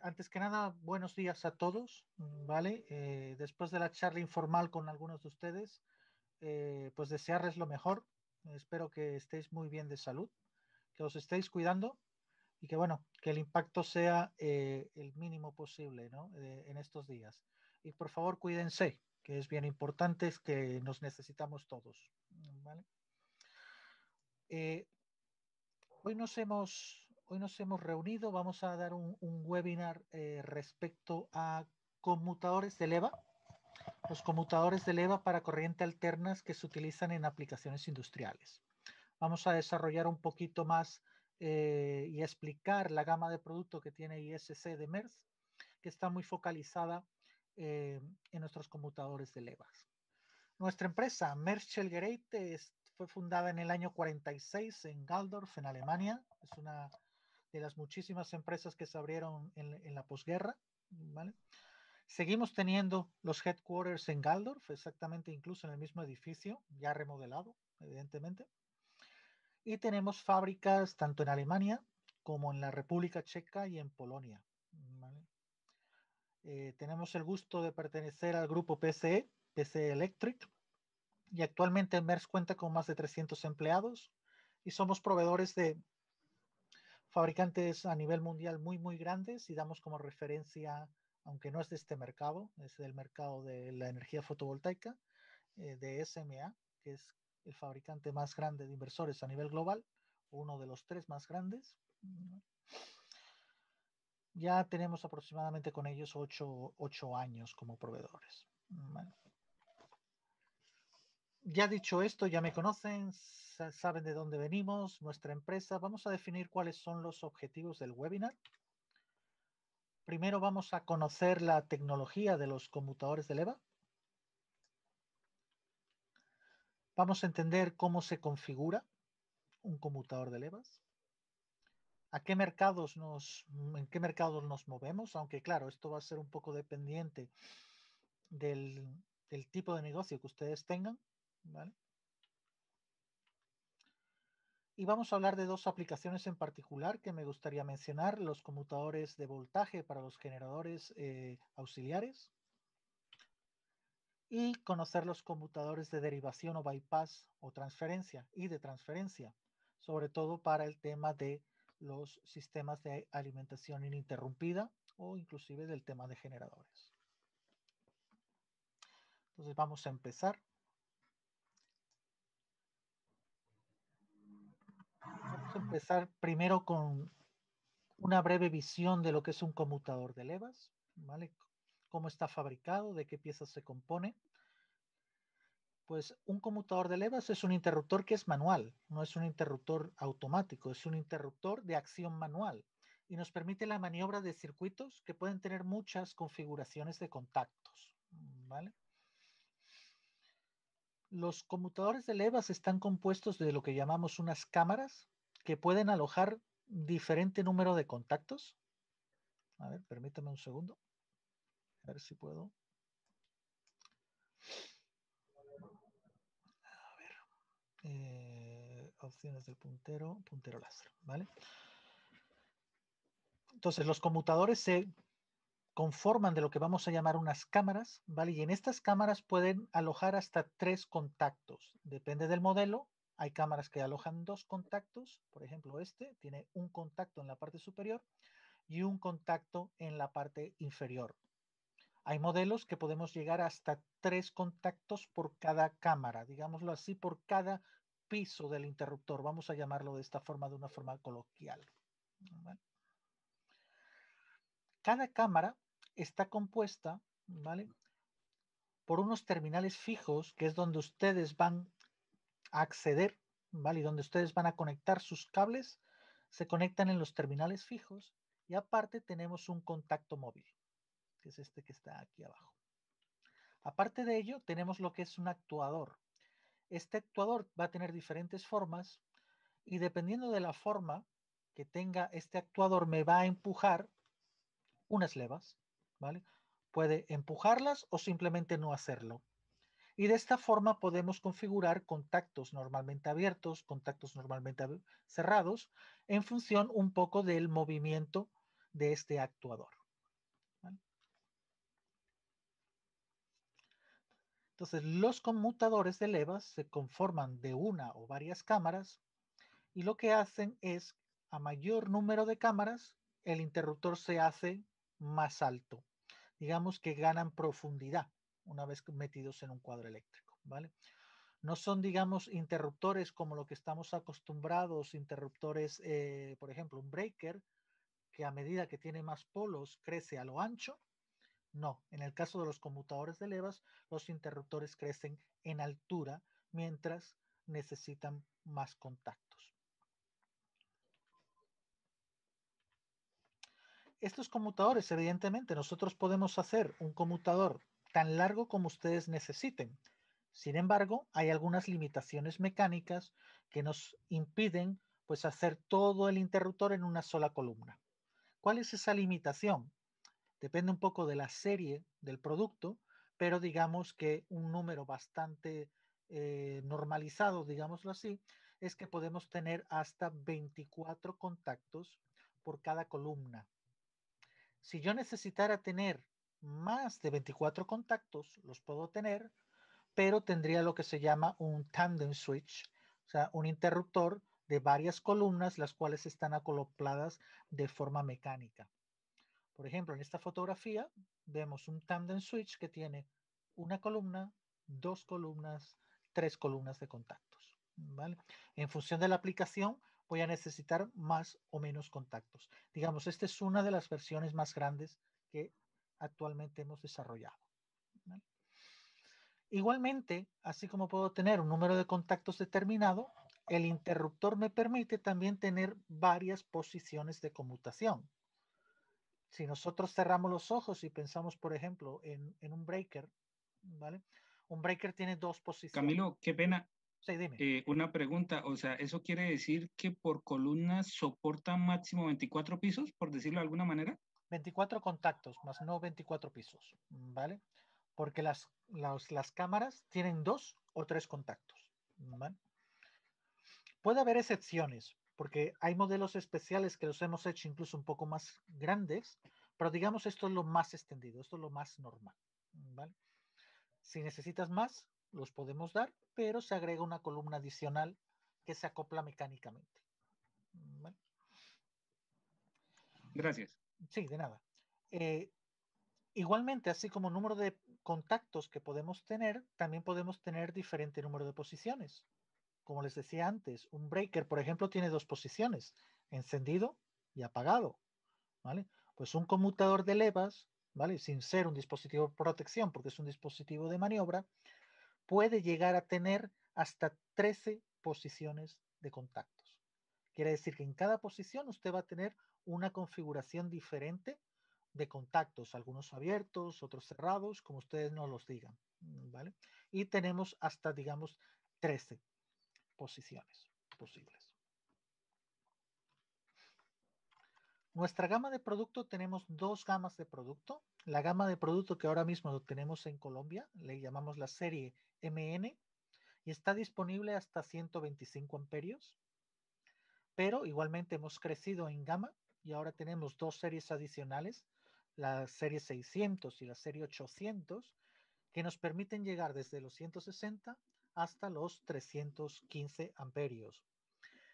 Antes que nada, buenos días a todos, ¿vale? Después de la charla informal con algunos de ustedes, pues desearles lo mejor. Espero que estéis muy bien de salud, que os estéis cuidando y que, bueno, que el impacto sea el mínimo posible, ¿no? En estos días. Y por favor, cuídense, que es bien importante, es que nos necesitamos todos, ¿vale? Eh, hoy nos hemos reunido, vamos a dar un webinar respecto a conmutadores de leva, los conmutadores de leva para corriente alternas que se utilizan en aplicaciones industriales. Vamos a desarrollar un poquito más y explicar la gama de producto que tiene ISC de MERS, que está muy focalizada en nuestros conmutadores de levas. Nuestra empresa, Merz Schelgereit, fue fundada en el año 46 en Galdorf, en Alemania. Es una de las muchísimas empresas que se abrieron en la posguerra, ¿vale? Seguimos teniendo los headquarters en Galdorf, exactamente incluso en el mismo edificio, ya remodelado, evidentemente. Y tenemos fábricas tanto en Alemania como en la República Checa y en Polonia, ¿vale? Tenemos el gusto de pertenecer al grupo PCE, PCE Electric, y actualmente Merz cuenta con más de 300 empleados y somos proveedores de fabricantes a nivel mundial muy grandes y damos como referencia, aunque no es de este mercado, es del mercado de la energía fotovoltaica, de SMA, que es el fabricante más grande de inversores a nivel global, uno de los 3 más grandes. Ya tenemos aproximadamente con ellos 8 años como proveedores. Bueno. Ya dicho esto, ya me conocen, saben de dónde venimos, nuestra empresa. Vamos a definir cuáles son los objetivos del webinar. Primero vamos a conocer la tecnología de los conmutadores de leva. Vamos a entender cómo se configura un conmutador de levas. ¿En qué mercados nos movemos? Aunque claro, esto va a ser un poco dependiente del tipo de negocio que ustedes tengan, ¿vale? Y vamos a hablar de 2 aplicaciones en particular que me gustaría mencionar, los conmutadores de voltaje para los generadores auxiliares y conocer los conmutadores de derivación o bypass o transferencia y de transferencia, sobre todo para el tema de los sistemas de alimentación ininterrumpida o inclusive del tema de generadores. Entonces vamos a empezar. Vamos a empezar primero con una breve visión de lo que es un conmutador de levas, ¿vale? Cómo está fabricado, de qué piezas se compone. Pues un conmutador de levas es un interruptor que es manual, no es un interruptor automático, es un interruptor de acción manual y nos permite la maniobra de circuitos que pueden tener muchas configuraciones de contactos, ¿vale? Los conmutadores de levas están compuestos de lo que llamamos unas cámaras que pueden alojar diferente número de contactos. A ver, permítame un segundo. A ver si puedo. A ver. Opciones del puntero láser, ¿vale? Entonces, los conmutadores se conforman de lo que vamos a llamar unas cámaras, ¿vale? Y en estas cámaras pueden alojar hasta 3 contactos. Depende del modelo. Hay cámaras que alojan 2 contactos. Por ejemplo, este tiene un contacto en la parte superior y un contacto en la parte inferior. Hay modelos que podemos llegar hasta 3 contactos por cada cámara, digámoslo así, por cada piso del interruptor. Vamos a llamarlo de esta forma, de una forma coloquial. ¿Vale? Cada cámara está compuesta, ¿vale?, por unos terminales fijos, que es donde ustedes van a acceder, ¿vale? Y donde ustedes van a conectar sus cables, se conectan en los terminales fijos y aparte tenemos un contacto móvil, que es este que está aquí abajo. Aparte de ello, tenemos lo que es un actuador. Este actuador va a tener diferentes formas y dependiendo de la forma que tenga este actuador me va a empujar unas levas, ¿vale? Puede empujarlas o simplemente no hacerlo. Y de esta forma podemos configurar contactos normalmente abiertos, contactos normalmente cerrados, en función un poco del movimiento de este actuador. Entonces, los conmutadores de levas se conforman de una o varias cámaras y lo que hacen es, a mayor número de cámaras, el interruptor se hace más alto. Digamos que ganan profundidad una vez metidos en un cuadro eléctrico, ¿vale? No son, digamos, interruptores como lo que estamos acostumbrados, interruptores, por ejemplo, un breaker, que a medida que tiene más polos crece a lo ancho. No, en el caso de los conmutadores de levas, los interruptores crecen en altura mientras necesitan más contactos. Estos conmutadores, evidentemente, nosotros podemos hacer un conmutador tan largo como ustedes necesiten. Sin embargo, hay algunas limitaciones mecánicas que nos impiden pues, hacer todo el interruptor en una sola columna. ¿Cuál es esa limitación? Depende un poco de la serie del producto, pero digamos que un número bastante normalizado, digámoslo así, es que podemos tener hasta 24 contactos por cada columna. Si yo necesitara tener más de 24 contactos, los puedo tener, pero tendría lo que se llama un tandem switch, o sea, un interruptor de varias columnas, las cuales están acopladas de forma mecánica. Por ejemplo, en esta fotografía vemos un tandem switch que tiene una columna, dos columnas, tres columnas de contactos, ¿vale? En función de la aplicación voy a necesitar más o menos contactos. Digamos, esta es una de las versiones más grandes que actualmente hemos desarrollado, ¿vale? Igualmente, así como puedo tener un número de contactos determinado, el interruptor me permite también tener varias posiciones de conmutación. Si nosotros cerramos los ojos y pensamos, por ejemplo, en un breaker, ¿vale? Un breaker tiene dos posiciones. Camilo, qué pena. Sí, dime. Una pregunta, o sea, ¿eso quiere decir que por columna soporta máximo 24 pisos, por decirlo de alguna manera? 24 contactos, más no 24 pisos, ¿vale? Porque las cámaras tienen dos o tres contactos, ¿vale? Puede haber excepciones, porque hay modelos especiales que los hemos hecho incluso un poco más grandes, pero digamos esto es lo más extendido, esto es lo más normal, ¿vale? Si necesitas más, los podemos dar, pero se agrega una columna adicional que se acopla mecánicamente. ¿Vale? Gracias. Sí, de nada. Eh, Igualmente, así como número de contactos que podemos tener, también podemos tener diferente número de posiciones. Como les decía antes, un breaker, por ejemplo, tiene dos posiciones, encendido y apagado. ¿Vale? Pues un conmutador de levas, ¿vale? Sin ser un dispositivo de protección, porque es un dispositivo de maniobra, puede llegar a tener hasta 13 posiciones de contactos. Quiere decir que en cada posición usted va a tener una configuración diferente de contactos, algunos abiertos, otros cerrados, como ustedes nos los digan, ¿vale? Y tenemos hasta, digamos, 13 posiciones posibles. Nuestra gama de producto, tenemos dos gamas de producto. La gama de producto que ahora mismo tenemos en Colombia, le llamamos la serie MN, y está disponible hasta 125 amperios, pero igualmente hemos crecido en gama y ahora tenemos dos series adicionales, la serie 600 y la serie 800, que nos permiten llegar desde los 160 hasta los 315 amperios.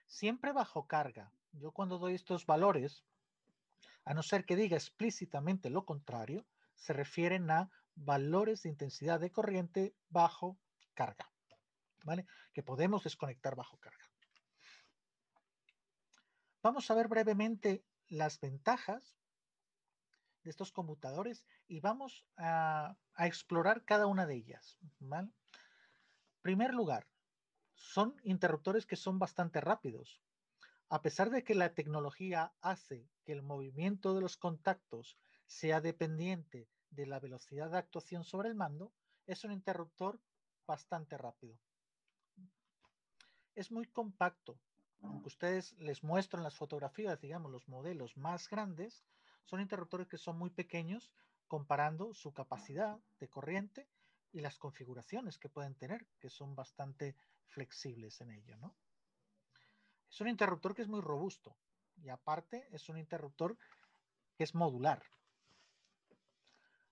Siempre bajo carga. Yo cuando doy estos valores, a no ser que diga explícitamente lo contrario, se refieren a valores de intensidad de corriente bajo carga, ¿vale? Que podemos desconectar bajo carga. Vamos a ver brevemente las ventajas de estos conmutadores y vamos a explorar cada una de ellas, ¿vale? En primer lugar, son interruptores que son bastante rápidos. A pesar de que la tecnología hace que el movimiento de los contactos sea dependiente de la velocidad de actuación sobre el mando, es un interruptor bastante rápido. Es muy compacto. Aunque ustedes les muestro en las fotografías, digamos, los modelos más grandes, son interruptores que son muy pequeños comparando su capacidad de corriente y las configuraciones que pueden tener, que son bastante flexibles en ello, ¿no? Es un interruptor que es muy robusto y aparte es un interruptor que es modular.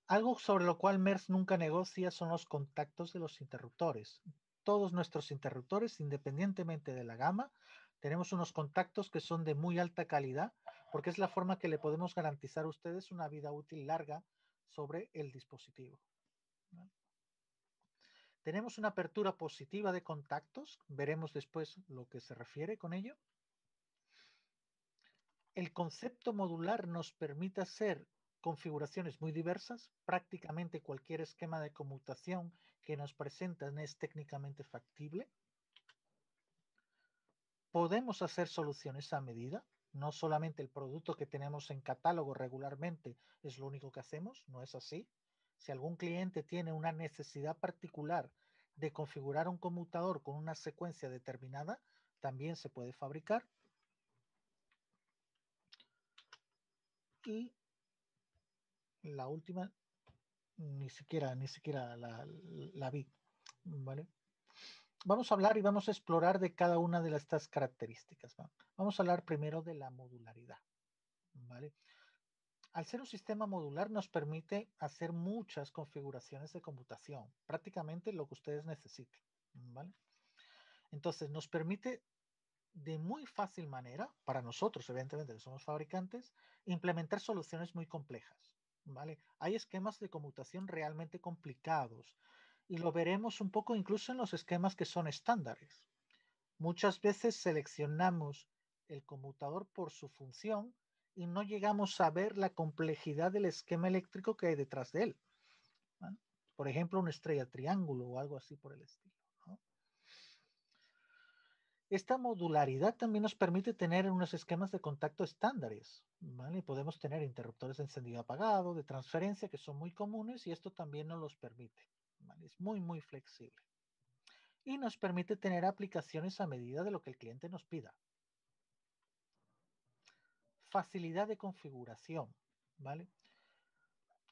Algo sobre lo cual MERS nunca negocia son los contactos de los interruptores. Todos nuestros interruptores, independientemente de la gama, tenemos unos contactos que son de muy alta calidad, porque es la forma que le podemos garantizar a ustedes una vida útil larga sobre el dispositivo. ¿No? Tenemos una apertura positiva de contactos, veremos después lo que se refiere con ello. El concepto modular nos permite hacer configuraciones muy diversas. Prácticamente cualquier esquema de conmutación que nos presentan es técnicamente factible. Podemos hacer soluciones a medida. No solamente el producto que tenemos en catálogo regularmente es lo único que hacemos, no es así. Si algún cliente tiene una necesidad particular de configurar un conmutador con una secuencia determinada, también se puede fabricar. Y la última, ni siquiera la vi, ¿vale? Vamos a hablar y vamos a explorar de cada una de estas características, ¿va? Vamos a hablar primero de la modularidad, ¿vale? Al ser un sistema modular nos permite hacer muchas configuraciones de computación, prácticamente lo que ustedes necesiten, ¿vale? Entonces nos permite de muy fácil manera, para nosotros evidentemente que somos fabricantes, implementar soluciones muy complejas, ¿vale? Hay esquemas de conmutación realmente complicados y lo veremos un poco incluso en los esquemas que son estándares. Muchas veces seleccionamos el conmutador por su función y no llegamos a ver la complejidad del esquema eléctrico que hay detrás de él, ¿no? Por ejemplo, una estrella triángulo o algo así por el estilo, ¿no? Esta modularidad también nos permite tener unos esquemas de contacto estándares, ¿vale? Podemos tener interruptores de encendido apagado, de transferencia, que son muy comunes y esto también nos los permite, ¿vale? Es muy, muy flexible. Y nos permite tener aplicaciones a medida de lo que el cliente nos pida. Facilidad de configuración, ¿vale?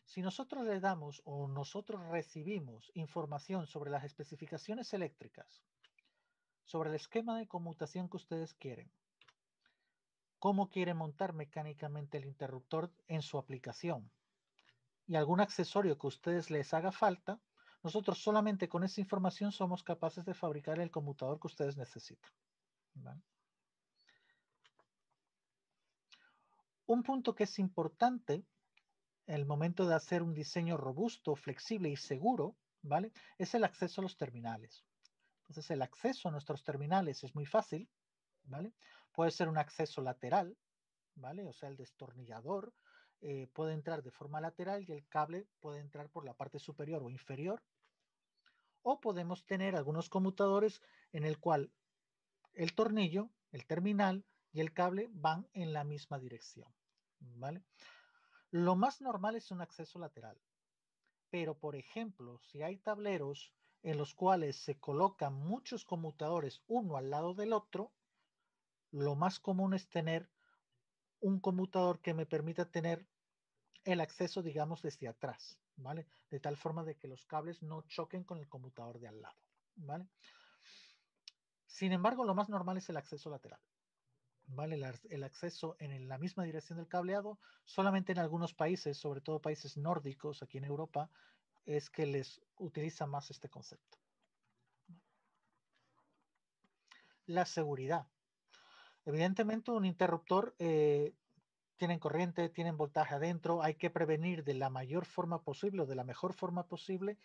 Si nosotros le damos o nosotros recibimos información sobre las especificaciones eléctricas, sobre el esquema de conmutación que ustedes quieren, cómo quieren montar mecánicamente el interruptor en su aplicación y algún accesorio que a ustedes les haga falta, nosotros solamente con esa información somos capaces de fabricar el conmutador que ustedes necesitan, ¿vale? Un punto que es importante en el momento de hacer un diseño robusto, flexible y seguro, ¿vale? Es el acceso a los terminales. Entonces, el acceso a nuestros terminales es muy fácil, ¿vale? Puede ser un acceso lateral, ¿vale? O sea, el destornillador puede entrar de forma lateral y el cable puede entrar por la parte superior o inferior. O podemos tener algunos conmutadores en el cual el tornillo, el terminal y el cable van en la misma dirección, ¿vale? Lo más normal es un acceso lateral. Pero, por ejemplo, si hay tableros en los cuales se colocan muchos conmutadores uno al lado del otro, lo más común es tener un conmutador que me permita tener el acceso, digamos, desde atrás, ¿vale? De tal forma de que los cables no choquen con el conmutador de al lado, ¿vale? Sin embargo, lo más normal es el acceso lateral, ¿vale? El acceso en la misma dirección del cableado, solamente en algunos países, sobre todo países nórdicos aquí en Europa, es que les utiliza más este concepto. La seguridad. Evidentemente un interruptor tienen corriente, tienen voltaje adentro, hay que prevenir de la mayor forma posible o de la mejor forma posible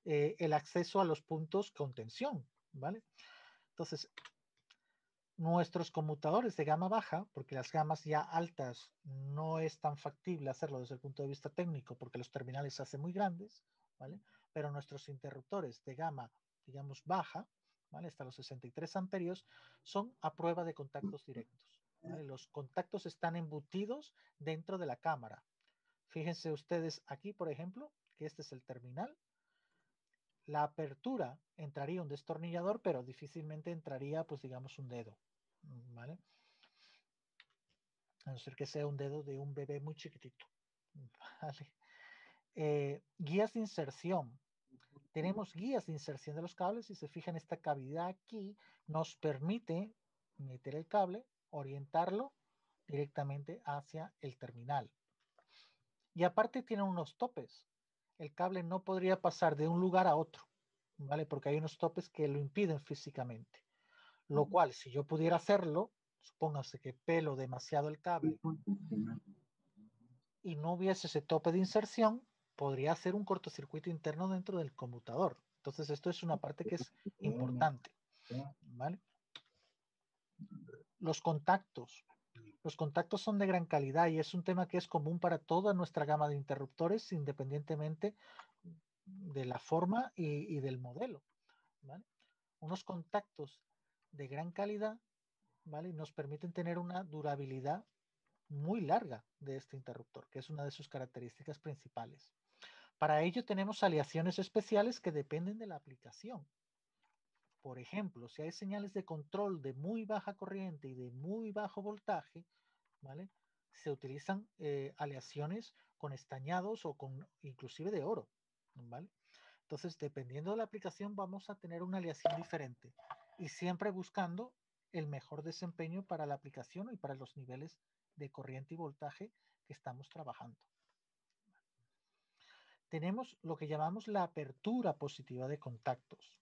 el acceso a los puntos con tensión, ¿vale? Entonces, nuestros conmutadores de gama baja, porque las gamas ya altas no es tan factible hacerlo desde el punto de vista técnico porque los terminales se hacen muy grandes, ¿vale? Pero nuestros interruptores de gama, digamos, baja, ¿vale? Hasta los 63 amperios, son a prueba de contactos directos, ¿vale? Los contactos están embutidos dentro de la cámara. Fíjense ustedes aquí, por ejemplo, que este es el terminal. La apertura entraría un destornillador, pero difícilmente entraría, pues digamos, un dedo, ¿vale? A no ser que sea un dedo de un bebé muy chiquitito, ¿vale? Guías de inserción. Tenemos guías de inserción de los cables. Si se fijan, esta cavidad aquí nos permite meter el cable, orientarlo directamente hacia el terminal. Y aparte tiene unos topes. el cable no podría pasar de un lugar a otro, ¿vale? Porque hay unos topes que lo impiden físicamente. Lo cual, si yo pudiera hacerlo, supóngase que pelo demasiado el cable y no hubiese ese tope de inserción, podría hacer un cortocircuito interno dentro del conmutador. Entonces, esto es una parte que es importante, ¿vale? Los contactos. Los contactos son de gran calidad y es un tema que es común para toda nuestra gama de interruptores, independientemente de la forma y del modelo, ¿vale? Unos contactos de gran calidad, ¿vale? Nos permiten tener una durabilidad muy larga de este interruptor, que es una de sus características principales. Para ello tenemos aleaciones especiales que dependen de la aplicación. Por ejemplo, si hay señales de control de muy baja corriente y de muy bajo voltaje, ¿vale? Se utilizan aleaciones con estañados o con inclusive de oro, ¿vale? Entonces, dependiendo de la aplicación, vamos a tener una aleación diferente y siempre buscando el mejor desempeño para la aplicación y para los niveles de corriente y voltaje que estamos trabajando. Tenemos lo que llamamos la apertura positiva de contactos.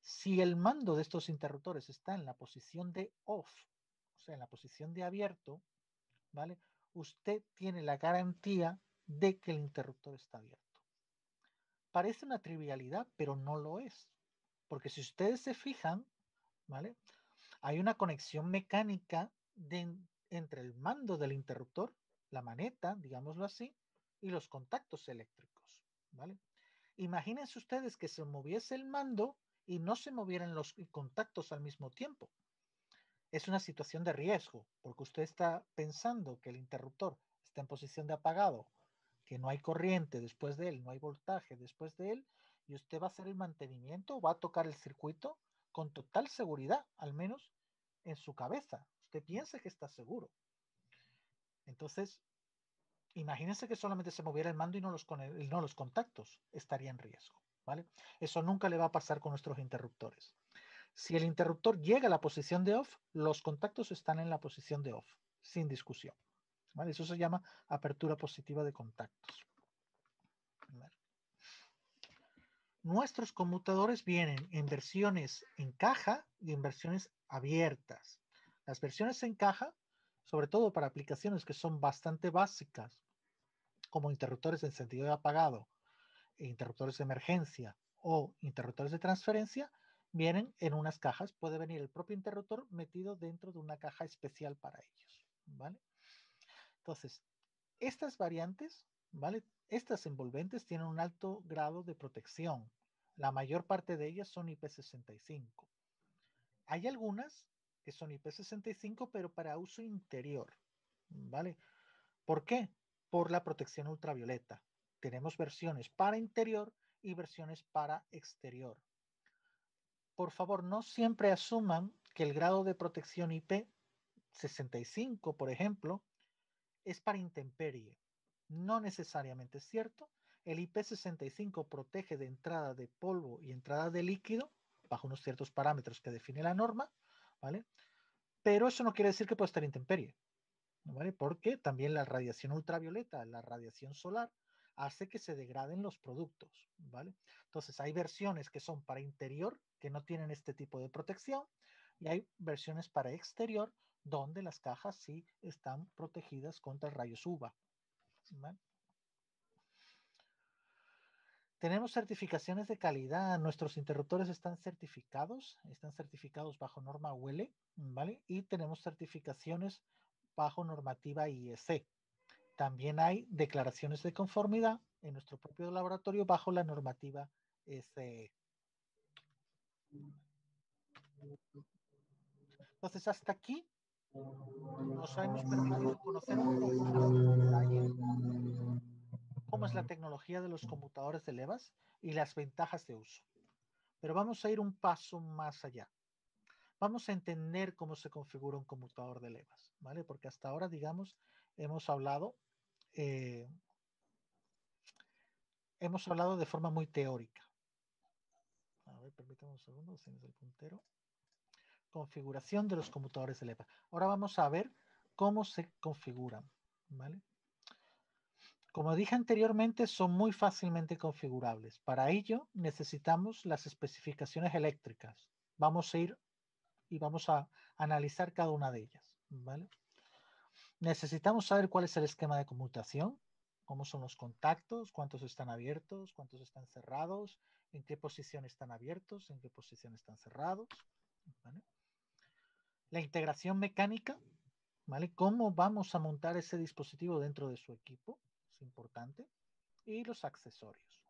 Si el mando de estos interruptores está en la posición de off, o sea, en la posición de abierto, ¿vale? Usted tiene la garantía de que el interruptor está abierto. Parece una trivialidad, pero no lo es. Porque si ustedes se fijan, ¿vale? Hay una conexión mecánica entre el mando del interruptor, la maneta, digámoslo así, y los contactos eléctricos, ¿vale? Imagínense ustedes que se moviese el mando y no se movieran los contactos al mismo tiempo. Es una situación de riesgo, porque usted está pensando que el interruptor está en posición de apagado, que no hay corriente después de él, no hay voltaje después de él, y usted va a hacer el mantenimiento, va a tocar el circuito con total seguridad, al menos en su cabeza. Usted piensa que está seguro. Entonces, imagínense que solamente se moviera el mando y no los contactos, estaría en riesgo, ¿vale? Eso nunca le va a pasar con nuestros interruptores. Si el interruptor llega a la posición de off, los contactos están en la posición de off, sin discusión, ¿vale? Eso se llama apertura positiva de contactos. ¿Vale? Nuestros conmutadores vienen en versiones en caja y en versiones abiertas. Las versiones en caja, sobre todo para aplicaciones que son bastante básicas, como interruptores de encendido y apagado, interruptores de emergencia o interruptores de transferencia, vienen en unas cajas. Puede venir el propio interruptor metido dentro de una caja especial para ellos, ¿vale? Entonces, estas variantes, ¿vale? Estas envolventes tienen un alto grado de protección. La mayor parte de ellas son IP65. Hay algunas que son IP65, pero para uso interior, ¿vale? ¿Por qué? Por la protección ultravioleta. Tenemos versiones para interior y versiones para exterior. Por favor, no siempre asuman que el grado de protección IP65, por ejemplo, es para intemperie. No necesariamente es cierto. El IP65 protege de entrada de polvo y entrada de líquido bajo unos ciertos parámetros que define la norma, ¿vale? Pero eso no quiere decir que pueda estar intemperie, ¿vale? Porque también la radiación ultravioleta, la radiación solar, hace que se degraden los productos, ¿vale? Entonces hay versiones que son para interior, que no tienen este tipo de protección, y hay versiones para exterior, donde las cajas sí están protegidas contra rayos UVA, ¿vale? Tenemos certificaciones de calidad, nuestros interruptores están certificados bajo norma UL, ¿vale? Y tenemos certificaciones bajo normativa IEC. También hay declaraciones de conformidad en nuestro propio laboratorio bajo la normativa SE. Entonces, hasta aquí nos hemos permitido conocer un poco más en detalle cómo es la tecnología de los conmutadores de levas y las ventajas de uso. Pero vamos a ir un paso más allá. Vamos a entender cómo se configura un conmutador de levas, ¿vale? Porque hasta ahora, digamos, hemos hablado de forma muy teórica. A ver, permítame un segundo, tienes el puntero. Configuración de los conmutadores de leva. Ahora vamos a ver cómo se configuran, ¿vale? Como dije anteriormente, son muy fácilmente configurables. Para ello necesitamos las especificaciones eléctricas. Vamos a ir y vamos a analizar cada una de ellas, ¿vale? Necesitamos saber cuál es el esquema de conmutación, cómo son los contactos, cuántos están abiertos, cuántos están cerrados, en qué posición están abiertos, en qué posición están cerrados, ¿vale? La integración mecánica, ¿vale? Cómo vamos a montar ese dispositivo dentro de su equipo, es importante. Y los accesorios.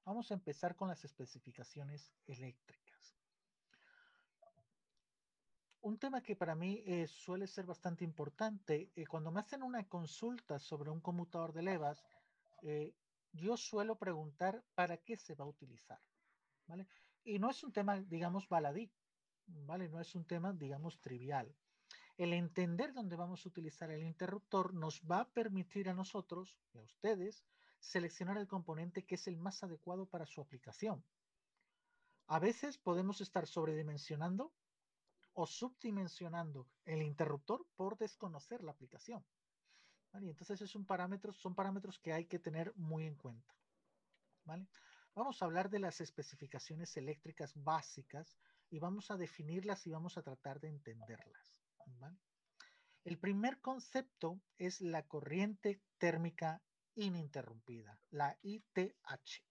Vamos a empezar con las especificaciones eléctricas. Un tema que para mí suele ser bastante importante, cuando me hacen una consulta sobre un conmutador de levas, yo suelo preguntar para qué se va a utilizar, ¿vale? Y no es un tema, digamos, baladí, ¿vale? No es un tema, digamos, trivial. El entender dónde vamos a utilizar el interruptor nos va a permitir a nosotros y a ustedes seleccionar el componente que es el más adecuado para su aplicación. A veces podemos estar sobredimensionando o subdimensionando el interruptor por desconocer la aplicación. ¿Vale? Entonces son parámetros que hay que tener muy en cuenta. ¿Vale? Vamos a hablar de las especificaciones eléctricas básicas y vamos a definirlas y vamos a tratar de entenderlas. ¿Vale? El primer concepto es la corriente térmica ininterrumpida, la ITH.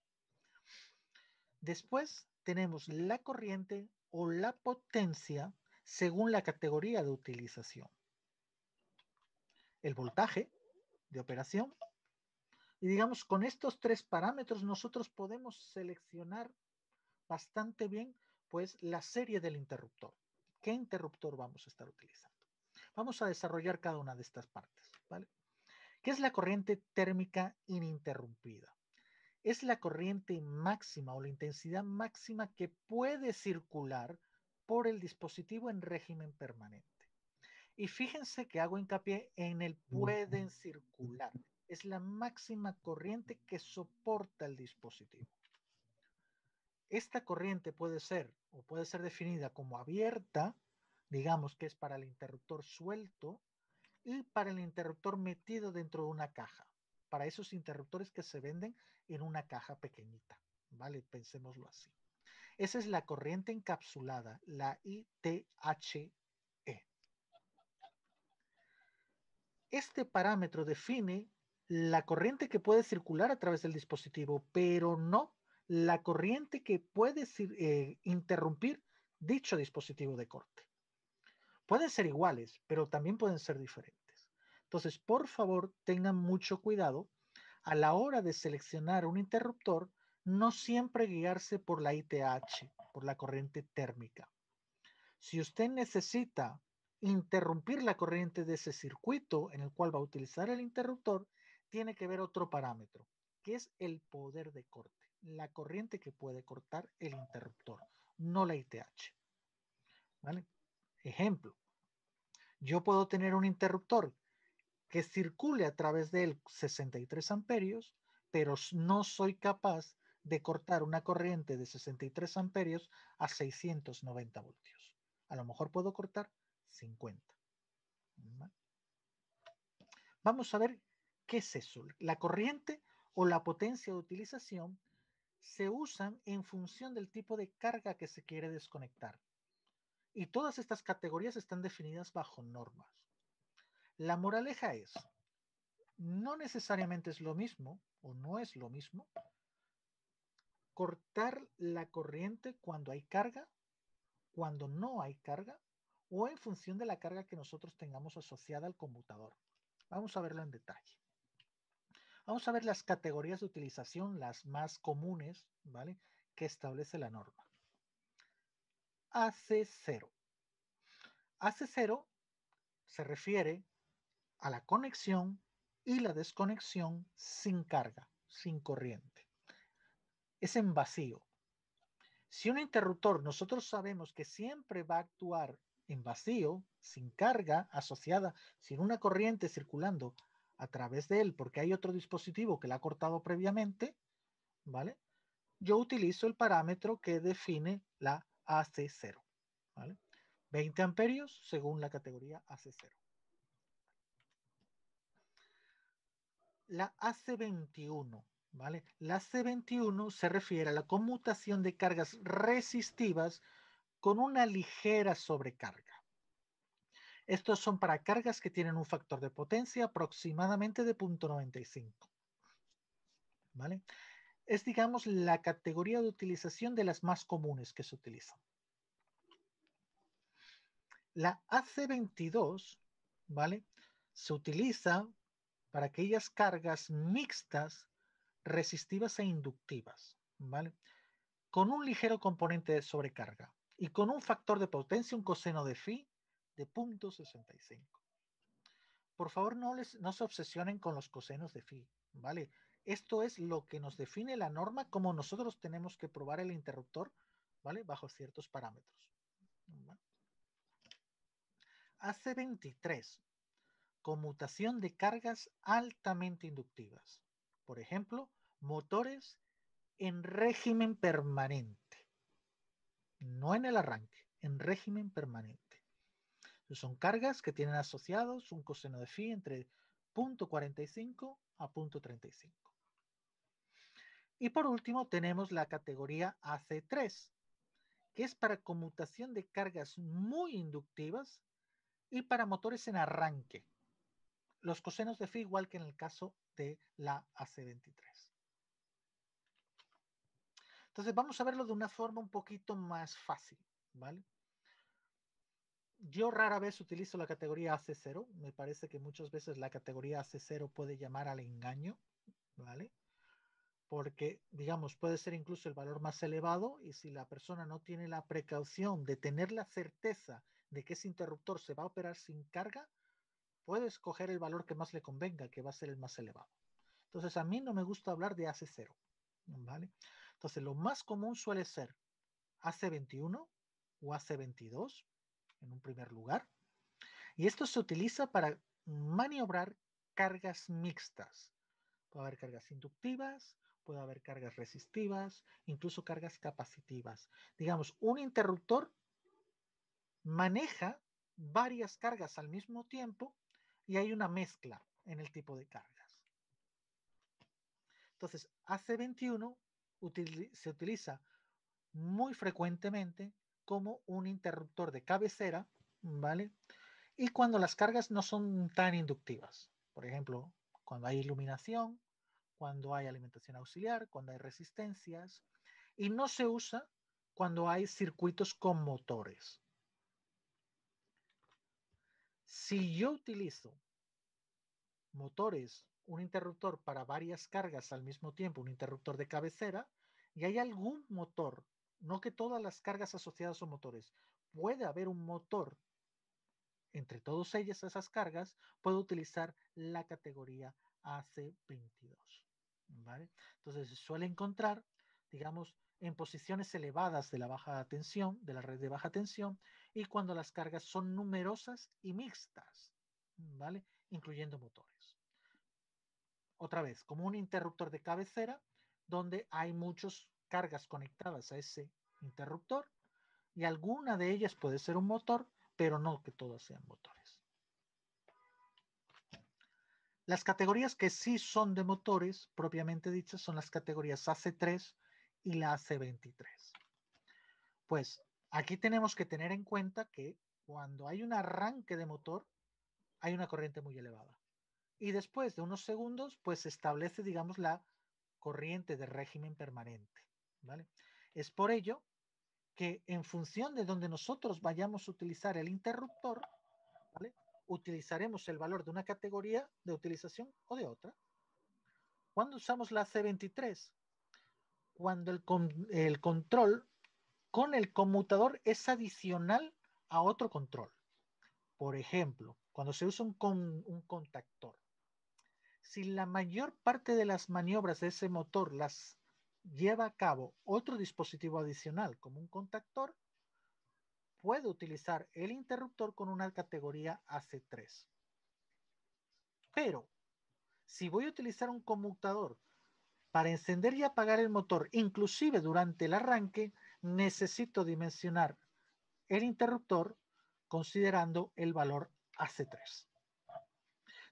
Después tenemos la corriente o la potencia según la categoría de utilización. El voltaje de operación. Y digamos, con estos tres parámetros nosotros podemos seleccionar bastante bien pues la serie del interruptor. ¿Qué interruptor vamos a estar utilizando? Vamos a desarrollar cada una de estas partes, ¿vale? ¿Qué es la corriente térmica ininterrumpida? Es la corriente máxima o la intensidad máxima que puede circular por el dispositivo en régimen permanente. Y fíjense que hago hincapié en el pueden circular. Es la máxima corriente que soporta el dispositivo. Esta corriente puede ser o puede ser definida como abierta, digamos que es para el interruptor suelto, y para el interruptor metido dentro de una caja, para esos interruptores que se venden en una caja pequeñita, ¿vale? Pensémoslo así. Esa es la corriente encapsulada, la ITHE. Este parámetro define la corriente que puede circular a través del dispositivo, pero no la corriente que puede interrumpir dicho dispositivo de corte. Pueden ser iguales, pero también pueden ser diferentes. Entonces, por favor, tengan mucho cuidado a la hora de seleccionar un interruptor, no siempre guiarse por la ITH, por la corriente térmica. Si usted necesita interrumpir la corriente de ese circuito en el cual va a utilizar el interruptor, tiene que ver otro parámetro, que es el poder de corte, la corriente que puede cortar el interruptor, no la ITH. ¿Vale? Ejemplo, yo puedo tener un interruptor que circule a través de él 63 amperios, pero no soy capaz de cortar una corriente de 63 amperios a 690 voltios. A lo mejor puedo cortar 50. Vamos a ver qué es eso. La corriente o la potencia de utilización se usan en función del tipo de carga que se quiere desconectar. Y todas estas categorías están definidas bajo normas. La moraleja es, no necesariamente es lo mismo o no es lo mismo cortar la corriente cuando hay carga, cuando no hay carga o en función de la carga que nosotros tengamos asociada al conmutador. Vamos a verlo en detalle. Vamos a ver las categorías de utilización, las más comunes, ¿vale? Que establece la norma. AC0. AC0 se refiere a la conexión y la desconexión sin carga, sin corriente. Es en vacío. Si un interruptor nosotros sabemos que siempre va a actuar en vacío, sin carga asociada, sin una corriente circulando a través de él, porque hay otro dispositivo que la ha cortado previamente, ¿vale? Yo utilizo el parámetro que define la AC0, ¿vale? 20 amperios según la categoría AC0. la AC21, ¿vale? La AC21 se refiere a la conmutación de cargas resistivas con una ligera sobrecarga. Estos son para cargas que tienen un factor de potencia aproximadamente de 0.95, ¿vale? Es, digamos, la categoría de utilización de las más comunes que se utilizan. La AC22, ¿vale? Se utiliza para aquellas cargas mixtas, resistivas e inductivas, ¿vale? Con un ligero componente de sobrecarga y con un factor de potencia, un coseno de phi de 0.65. Por favor, no se obsesionen con los cosenos de phi, ¿vale? Esto es lo que nos define la norma, como nosotros tenemos que probar el interruptor, ¿vale? Bajo ciertos parámetros. ¿Vale? AC23, conmutación de cargas altamente inductivas. Por ejemplo, motores en régimen permanente. No en el arranque, en régimen permanente. Son cargas que tienen asociados un coseno de phi entre 0.45 a 0.35. Y por último tenemos la categoría AC3, que es para conmutación de cargas muy inductivas y para motores en arranque. Los cosenos de phi igual que en el caso de la AC23. Entonces vamos a verlo de una forma un poquito más fácil, ¿vale? Yo rara vez utilizo la categoría AC0. Me parece que muchas veces la categoría AC0 puede llamar al engaño, ¿vale? Porque, digamos, puede ser incluso el valor más elevado y si la persona no tiene la precaución de tener la certeza de que ese interruptor se va a operar sin carga, puede escoger el valor que más le convenga, que va a ser el más elevado. Entonces, a mí no me gusta hablar de AC0, ¿vale? Entonces, lo más común suele ser AC21 o AC22 en un primer lugar. Y esto se utiliza para maniobrar cargas mixtas. Puede haber cargas inductivas, puede haber cargas resistivas, incluso cargas capacitivas. Digamos, un interruptor maneja varias cargas al mismo tiempo y hay una mezcla en el tipo de cargas. Entonces, AC21 se utiliza muy frecuentemente como un interruptor de cabecera, ¿vale? Y cuando las cargas no son tan inductivas. Por ejemplo, cuando hay iluminación, cuando hay alimentación auxiliar, cuando hay resistencias. Y no se usa cuando hay circuitos con motores. Si yo utilizo motores, un interruptor para varias cargas al mismo tiempo, un interruptor de cabecera, y hay algún motor, no que todas las cargas asociadas son motores, puede haber un motor entre todas ellas, esas cargas, puedo utilizar la categoría AC22. ¿Vale? Entonces se suele encontrar, digamos, en posiciones elevadas de la baja tensión, de la red de baja tensión, y cuando las cargas son numerosas y mixtas, ¿vale? Incluyendo motores. Otra vez, como un interruptor de cabecera, donde hay muchas cargas conectadas a ese interruptor, y alguna de ellas puede ser un motor, pero no que todas sean motores. Las categorías que sí son de motores, propiamente dichas, son las categorías AC3 y la AC23. Pues aquí tenemos que tener en cuenta que cuando hay un arranque de motor, hay una corriente muy elevada. Y después de unos segundos, pues se establece, digamos, la corriente de régimen permanente, ¿vale? Es por ello que en función de donde nosotros vayamos a utilizar el interruptor, ¿vale? Utilizaremos el valor de una categoría de utilización o de otra. ¿Cuándo usamos la C23? Cuando el control con el conmutador es adicional a otro control. Por ejemplo, cuando se usa un contactor. Si la mayor parte de las maniobras de ese motor las lleva a cabo otro dispositivo adicional, como un contactor, puede utilizar el interruptor con una categoría AC3. Pero, si voy a utilizar un conmutador para encender y apagar el motor, inclusive durante el arranque, necesito dimensionar el interruptor considerando el valor AC3.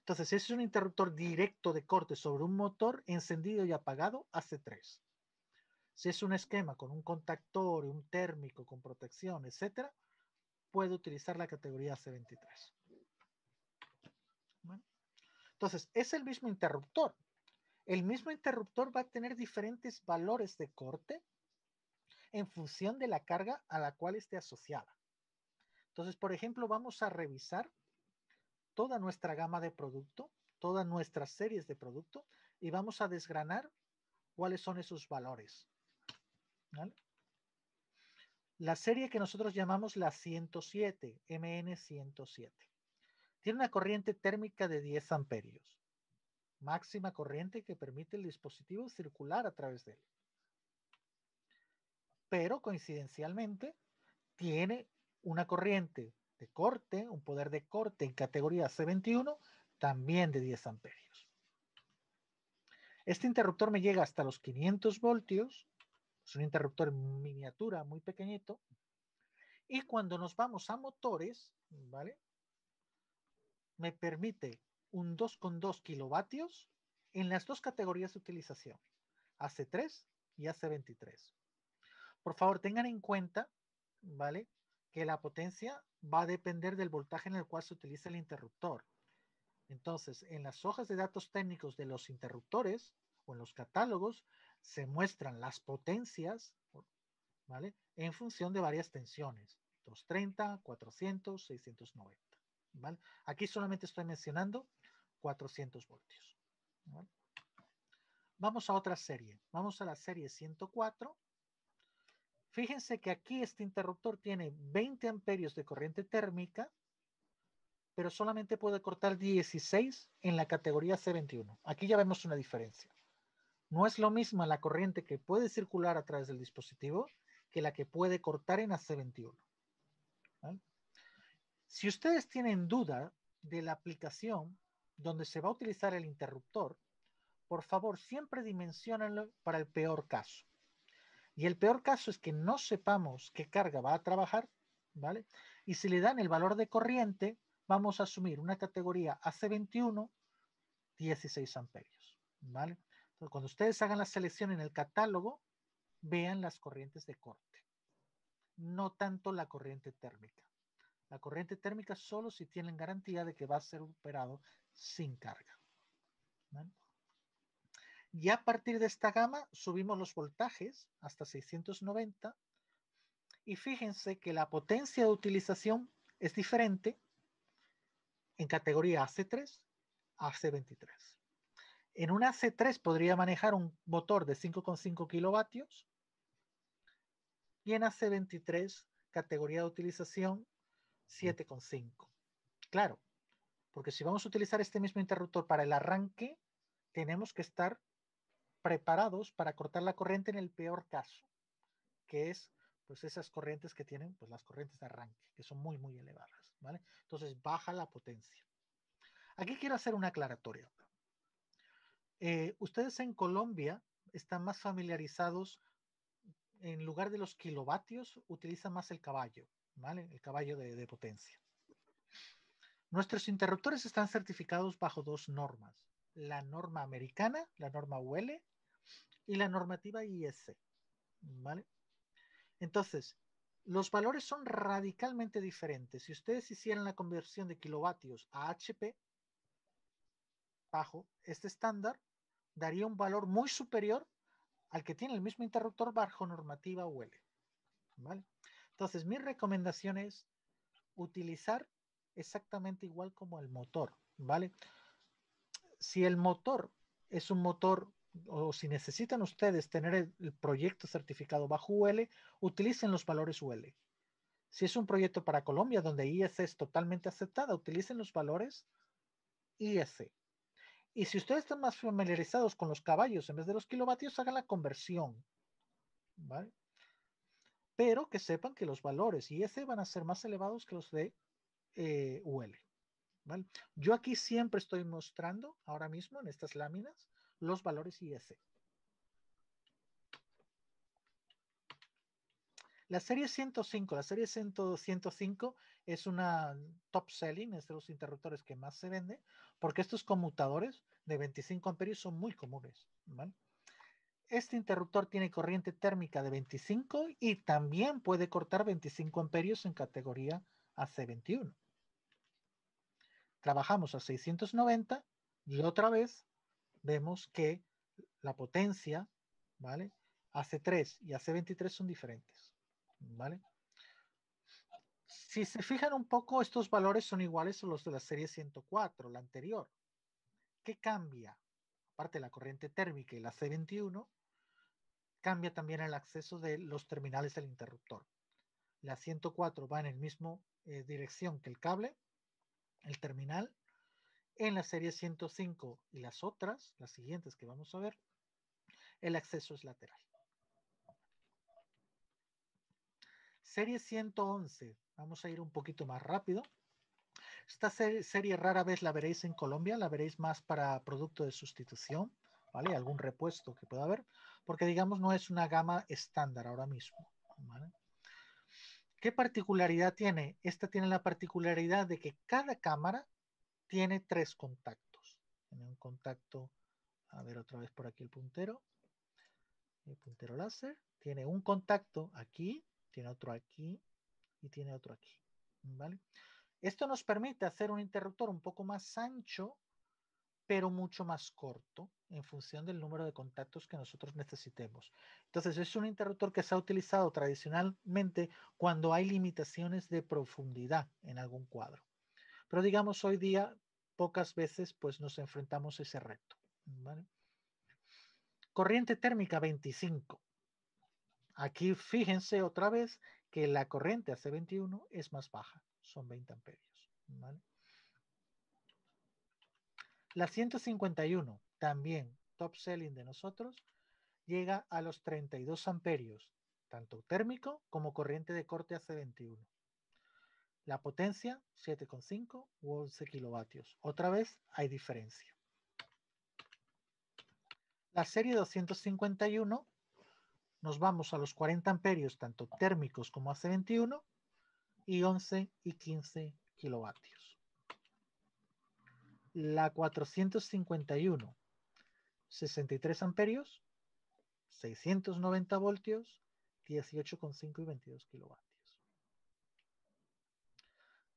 Entonces, ese es un interruptor directo de corte sobre un motor encendido y apagado AC3. Si es un esquema con un contactor, un térmico con protección, etcétera, puede utilizar la categoría AC23. Bueno, entonces, es el mismo interruptor. El mismo interruptor va a tener diferentes valores de corte en función de la carga a la cual esté asociada. Entonces, por ejemplo, vamos a revisar toda nuestra gama de producto, todas nuestras series de producto, y vamos a desgranar cuáles son esos valores. ¿Vale? La serie que nosotros llamamos la 107, MN107, tiene una corriente térmica de 10 amperios, máxima corriente que permite el dispositivo circular a través de él. Pero coincidencialmente tiene una corriente de corte, un poder de corte en categoría C21, también de 10 amperios. Este interruptor me llega hasta los 500 voltios, es un interruptor en miniatura muy pequeñito, y cuando nos vamos a motores, ¿vale? Me permite un 2,2 kilovatios en las dos categorías de utilización, AC3 y AC23. Por favor, tengan en cuenta, ¿vale?, que la potencia va a depender del voltaje en el cual se utiliza el interruptor. Entonces, en las hojas de datos técnicos de los interruptores o en los catálogos se muestran las potencias, ¿vale?, en función de varias tensiones, 230, 400, 690, ¿vale? Aquí solamente estoy mencionando 400 voltios, ¿vale? Vamos a otra serie, vamos a la serie 104. Fíjense que aquí este interruptor tiene 20 amperios de corriente térmica, pero solamente puede cortar 16 en la categoría C21. Aquí ya vemos una diferencia. No es lo mismo la corriente que puede circular a través del dispositivo que la que puede cortar en la C21. ¿Vale? Si ustedes tienen duda de la aplicación donde se va a utilizar el interruptor, por favor siempre dimensionenlo para el peor caso. Y el peor caso es que no sepamos qué carga va a trabajar, ¿vale? Y si le dan el valor de corriente, vamos a asumir una categoría AC21, 16 amperios, ¿vale? Entonces, cuando ustedes hagan la selección en el catálogo, vean las corrientes de corte, no tanto la corriente térmica. La corriente térmica solo si tienen garantía de que va a ser operado sin carga, ¿vale? Y a partir de esta gama subimos los voltajes hasta 690 y fíjense que la potencia de utilización es diferente en categoría AC3 a AC23. En un AC3 podría manejar un motor de 5,5 kilovatios y en AC23 categoría de utilización 7,5. Claro, porque si vamos a utilizar este mismo interruptor para el arranque, tenemos que estar preparados para cortar la corriente en el peor caso, que es pues esas corrientes que tienen pues las corrientes de arranque, que son muy, muy elevadas, ¿vale? Entonces baja la potencia. Aquí quiero hacer una aclaratoria. Ustedes en Colombia están más familiarizados, en lugar de los kilovatios, utilizan más el caballo, ¿vale? El caballo de potencia. Nuestros interruptores están certificados bajo dos normas, la norma americana, la norma UL y la normativa IEC, ¿vale? Entonces, los valores son radicalmente diferentes. Si ustedes hicieran la conversión de kilovatios a HP, bajo este estándar, daría un valor muy superior al que tiene el mismo interruptor bajo normativa UL, ¿vale? Entonces, mi recomendación es utilizar exactamente igual como el motor, ¿vale? Si el motor es un motor, o si necesitan ustedes tener el proyecto certificado bajo UL, utilicen los valores UL. Si es un proyecto para Colombia donde IEC es totalmente aceptada, utilicen los valores IEC. Y si ustedes están más familiarizados con los caballos en vez de los kilovatios, hagan la conversión, ¿vale? Pero que sepan que los valores IEC van a ser más elevados que los de UL, ¿vale? Yo aquí siempre estoy mostrando, ahora mismo en estas láminas, los valores IEC. La serie 105, la serie 105 es una top selling, es de los interruptores que más se vende, porque estos conmutadores de 25 amperios son muy comunes, ¿vale? Este interruptor tiene corriente térmica de 25 y también puede cortar 25 amperios en categoría AC21. Trabajamos a 690 y otra vez vemos que la potencia, ¿vale? AC3 y AC23 son diferentes, ¿vale? Si se fijan un poco, estos valores son iguales a los de la serie 104, la anterior. ¿Qué cambia? Aparte de la corriente térmica y la C21, cambia también el acceso de los terminales del interruptor. La 104 va en el mismo dirección que el cable, el terminal. En la serie 105 y las otras, las siguientes que vamos a ver, el acceso es lateral. Serie 111, vamos a ir un poquito más rápido. Esta serie rara vez la veréis en Colombia, la veréis más para producto de sustitución, ¿vale? Algún repuesto que pueda haber, porque digamos no es una gama estándar ahora mismo, ¿vale? ¿Qué particularidad tiene? Esta tiene la particularidad de que cada cámara tiene 3 contactos. Tiene un contacto, a ver otra vez por aquí el puntero láser, tiene un contacto aquí, tiene otro aquí y tiene otro aquí, ¿vale? Esto nos permite hacer un interruptor un poco más ancho, pero mucho más corto en función del número de contactos que nosotros necesitemos. Entonces es un interruptor que se ha utilizado tradicionalmente cuando hay limitaciones de profundidad en algún cuadro. Pero digamos hoy día pocas veces pues nos enfrentamos a ese reto, ¿vale? Corriente térmica 25. Aquí fíjense otra vez que la corriente AC21 es más baja, son 20 amperios, ¿vale? La 151, también top selling de nosotros, llega a los 32 amperios, tanto térmico como corriente de corte AC21. La potencia, 7,5 u 11 kilovatios. Otra vez hay diferencia. La serie 251, nos vamos a los 40 amperios, tanto térmicos como AC21, y 11 y 15 kilovatios. La 451, 63 amperios, 690 voltios, 18,5 y 22 kilovatios.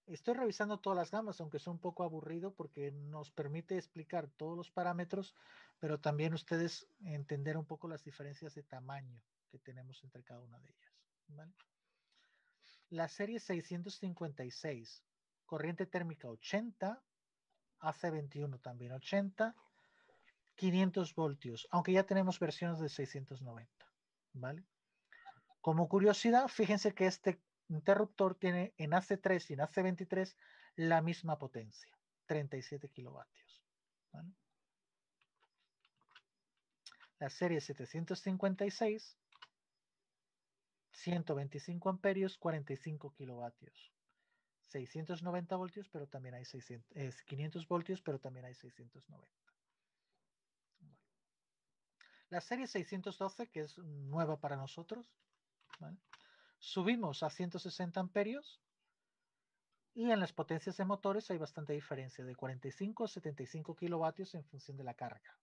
Estoy revisando todas las gamas, aunque es un poco aburrido porque nos permite explicar todos los parámetros, pero también ustedes entender un poco las diferencias de tamaño que tenemos entre cada una de ellas, ¿vale? La serie 656, corriente térmica 80, AC21 también 80, 500 voltios, aunque ya tenemos versiones de 690, ¿vale? Como curiosidad, fíjense que este interruptor tiene en AC3 y en AC23 la misma potencia, 37 kilovatios, ¿vale? La serie 756, 125 amperios, 45 kilovatios. 690 voltios, pero también hay 500 voltios, pero también hay 690. Bueno. La serie 612, que es nueva para nosotros, ¿vale? Subimos a 160 amperios y en las potencias de motores hay bastante diferencia, de 45 a 75 kilovatios en función de la carga.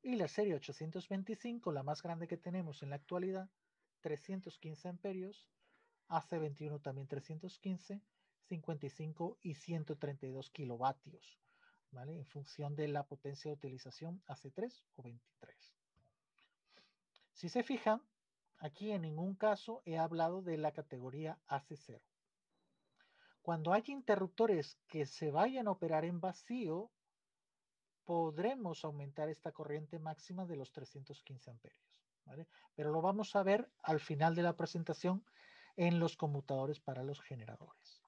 Y la serie 825, la más grande que tenemos en la actualidad, 315 amperios, AC21 también 315, 55 y 132 kilovatios, ¿vale? En función de la potencia de utilización AC3 o 23. Si se fijan, aquí en ningún caso he hablado de la categoría AC0. Cuando hay interruptores que se vayan a operar en vacío, podremos aumentar esta corriente máxima de los 315 amperios, ¿vale? Pero lo vamos a ver al final de la presentación en los conmutadores para los generadores,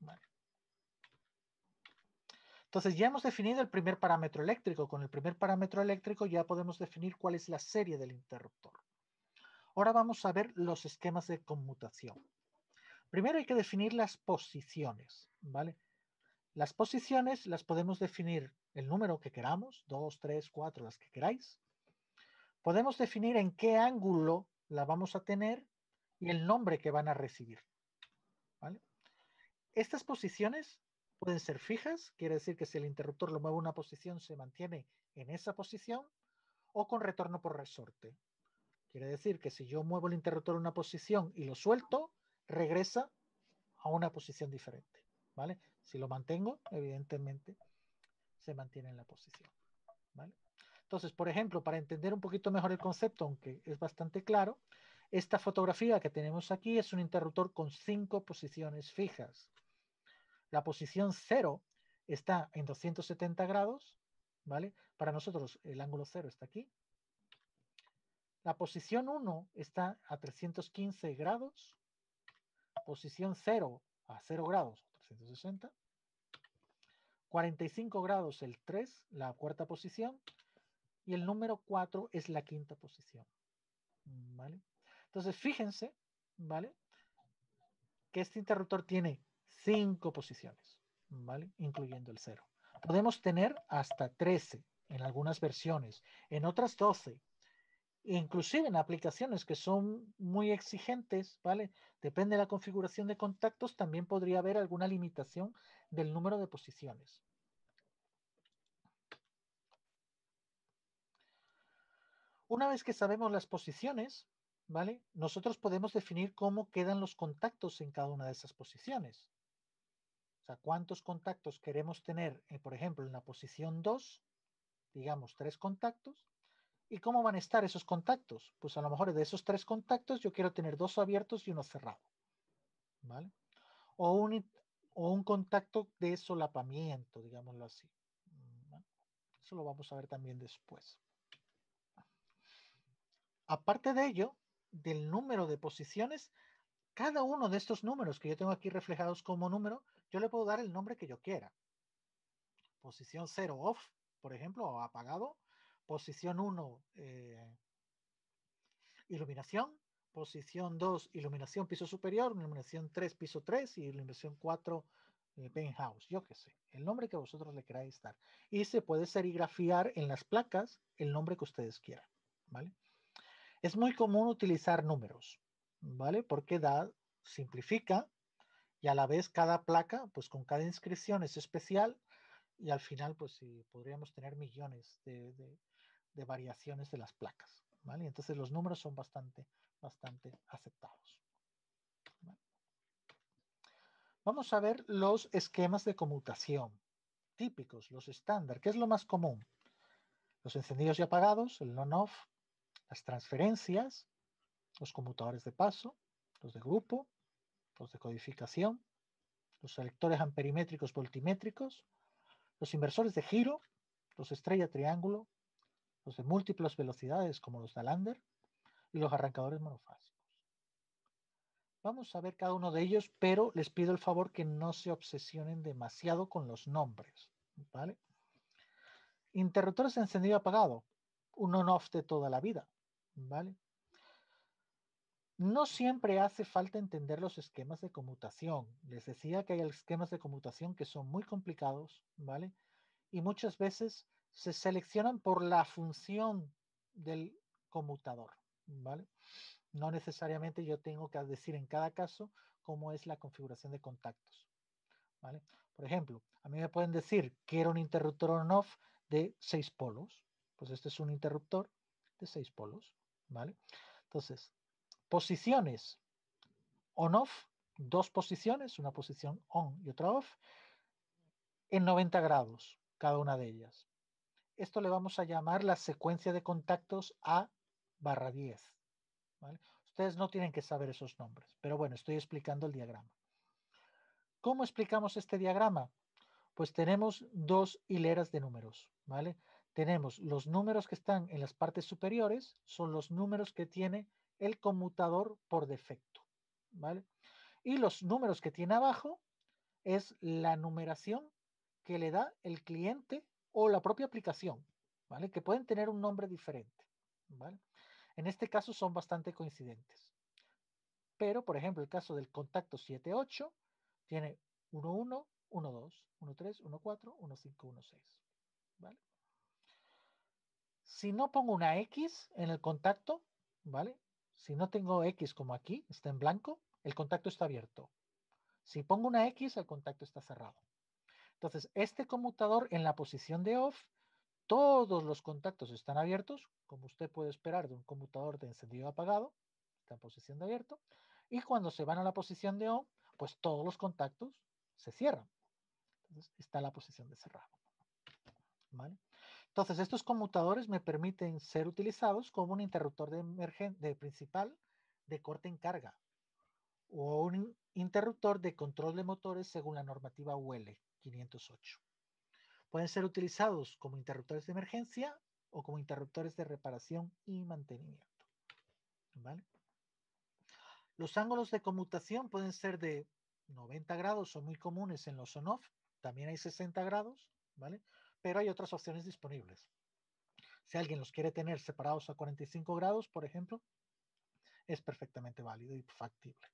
¿vale? Entonces ya hemos definido el primer parámetro eléctrico. Con el primer parámetro eléctrico ya podemos definir cuál es la serie del interruptor. Ahora vamos a ver los esquemas de conmutación. Primero hay que definir las posiciones, ¿vale? Las posiciones las podemos definir el número que queramos, 2, 3, 4, las que queráis. Podemos definir en qué ángulo la vamos a tener y el nombre que van a recibir, ¿vale? Estas posiciones pueden ser fijas, quiere decir que si el interruptor lo mueve a una posición, se mantiene en esa posición, o con retorno por resorte. Quiere decir que si yo muevo el interruptor a una posición y lo suelto, regresa a una posición diferente, ¿vale? Si lo mantengo, evidentemente, se mantiene en la posición, ¿vale? Entonces, por ejemplo, para entender un poquito mejor el concepto, aunque es bastante claro, esta fotografía que tenemos aquí es un interruptor con 5 posiciones fijas. La posición 0 está en 270 grados, ¿vale? Para nosotros el ángulo 0 está aquí. La posición 1 está a 315 grados. Posición 0 a 0 grados, 360. 45 grados el 3, la cuarta posición. Y el número 4 es la quinta posición, ¿vale? Entonces, fíjense, ¿vale? Que este interruptor tiene 5 posiciones, ¿vale? Incluyendo el 0. Podemos tener hasta 13 en algunas versiones, en otras 12. Inclusive en aplicaciones que son muy exigentes, ¿vale? Depende de la configuración de contactos, también podría haber alguna limitación del número de posiciones. Una vez que sabemos las posiciones, ¿vale? Nosotros podemos definir cómo quedan los contactos en cada una de esas posiciones. O sea, cuántos contactos queremos tener, por ejemplo, en la posición 2, digamos 3 contactos, y cómo van a estar esos contactos. Pues a lo mejor de esos 3 contactos yo quiero tener 2 abiertos y uno cerrado, ¿vale? O un contacto de solapamiento, digámoslo así. ¿Vale? Eso lo vamos a ver también después. Aparte de ello, del número de posiciones, cada uno de estos números que yo tengo aquí reflejados como número, yo le puedo dar el nombre que yo quiera. Posición 0 off, por ejemplo, o apagado. Posición 1, iluminación. Posición 2, iluminación piso superior. Iluminación 3, piso 3. Y iluminación 4, penthouse. Yo qué sé. El nombre que vosotros le queráis dar. Y se puede serigrafiar en las placas el nombre que ustedes quieran, ¿vale? Es muy común utilizar números, ¿vale? Porque simplifica, y a la vez cada placa, pues con cada inscripción es especial, y al final, pues sí, podríamos tener millones de variaciones de las placas, ¿vale? Entonces los números son bastante aceptados, ¿vale? Vamos a ver los esquemas de conmutación típicos, los estándar. ¿Qué es lo más común? Los encendidos y apagados, el on-off, las transferencias, los conmutadores de paso, los de grupo, los de codificación, los selectores amperimétricos voltimétricos, los inversores de giro, los estrella triángulo, los de múltiples velocidades como los de Lander y los arrancadores monofásicos. Vamos a ver cada uno de ellos, pero les pido el favor que no se obsesionen demasiado con los nombres, ¿vale? Interruptores de encendido apagado, un on-off de toda la vida, ¿vale? No siempre hace falta entender los esquemas de conmutación. Les decía que hay esquemas de conmutación que son muy complicados, ¿vale? Y muchas veces se seleccionan por la función del conmutador, ¿vale? No necesariamente yo tengo que decir en cada caso cómo es la configuración de contactos, ¿vale? Por ejemplo, a mí me pueden decir que era un interruptor on-off de 6 polos. Pues este es un interruptor de 6 polos, ¿vale? Entonces, posiciones on-off, 2 posiciones, una posición on y otra off, en 90 grados cada una de ellas. Esto le vamos a llamar la secuencia de contactos A/10. ¿Vale? Ustedes no tienen que saber esos nombres, pero bueno, estoy explicando el diagrama. ¿Cómo explicamos este diagrama? Pues tenemos 2 hileras de números, ¿vale? Tenemos los números que están en las partes superiores, son los números que tiene el conmutador por defecto, ¿vale? Y los números que tiene abajo es la numeración que le da el cliente o la propia aplicación, ¿vale? Que pueden tener un nombre diferente, ¿vale? En este caso son bastante coincidentes. Pero, por ejemplo, el caso del contacto 78 tiene 11, 12, 13, 14, 15, 16, ¿vale? Si no pongo una X en el contacto, ¿vale? Si no tengo X como aquí, está en blanco, el contacto está abierto. Si pongo una X, el contacto está cerrado. Entonces, este conmutador en la posición de off, todos los contactos están abiertos, como usted puede esperar de un conmutador de encendido apagado, está en posición de abierto, y cuando se van a la posición de on, pues todos los contactos se cierran. Entonces, está la posición de cerrado. ¿Vale? Entonces, estos conmutadores me permiten ser utilizados como un interruptor de principal de corte en carga o un interruptor de control de motores según la normativa UL 508. Pueden ser utilizados como interruptores de emergencia o como interruptores de reparación y mantenimiento. ¿Vale? Los ángulos de conmutación pueden ser de 90 grados, son muy comunes en los on-off, también hay 60 grados, ¿vale? Pero hay otras opciones disponibles. Si alguien los quiere tener separados a 45 grados, por ejemplo, es perfectamente válido y factible.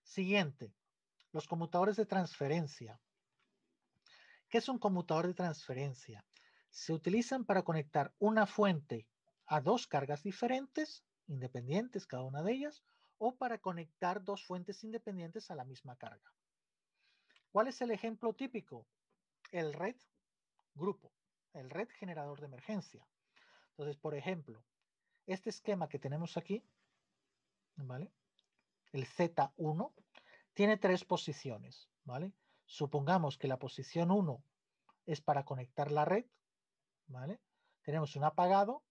Siguiente, los conmutadores de transferencia. ¿Qué es un conmutador de transferencia? Se utilizan para conectar una fuente a dos cargas diferentes, independientes cada una de ellas, o para conectar dos fuentes independientes a la misma carga. ¿Cuál es el ejemplo típico? El red grupo, el red generador de emergencia. Entonces, por ejemplo, este esquema que tenemos aquí, ¿vale? El Z1 tiene tres posiciones, ¿vale? Supongamos que la posición 1 es para conectar la red, ¿vale? Tenemos un apagado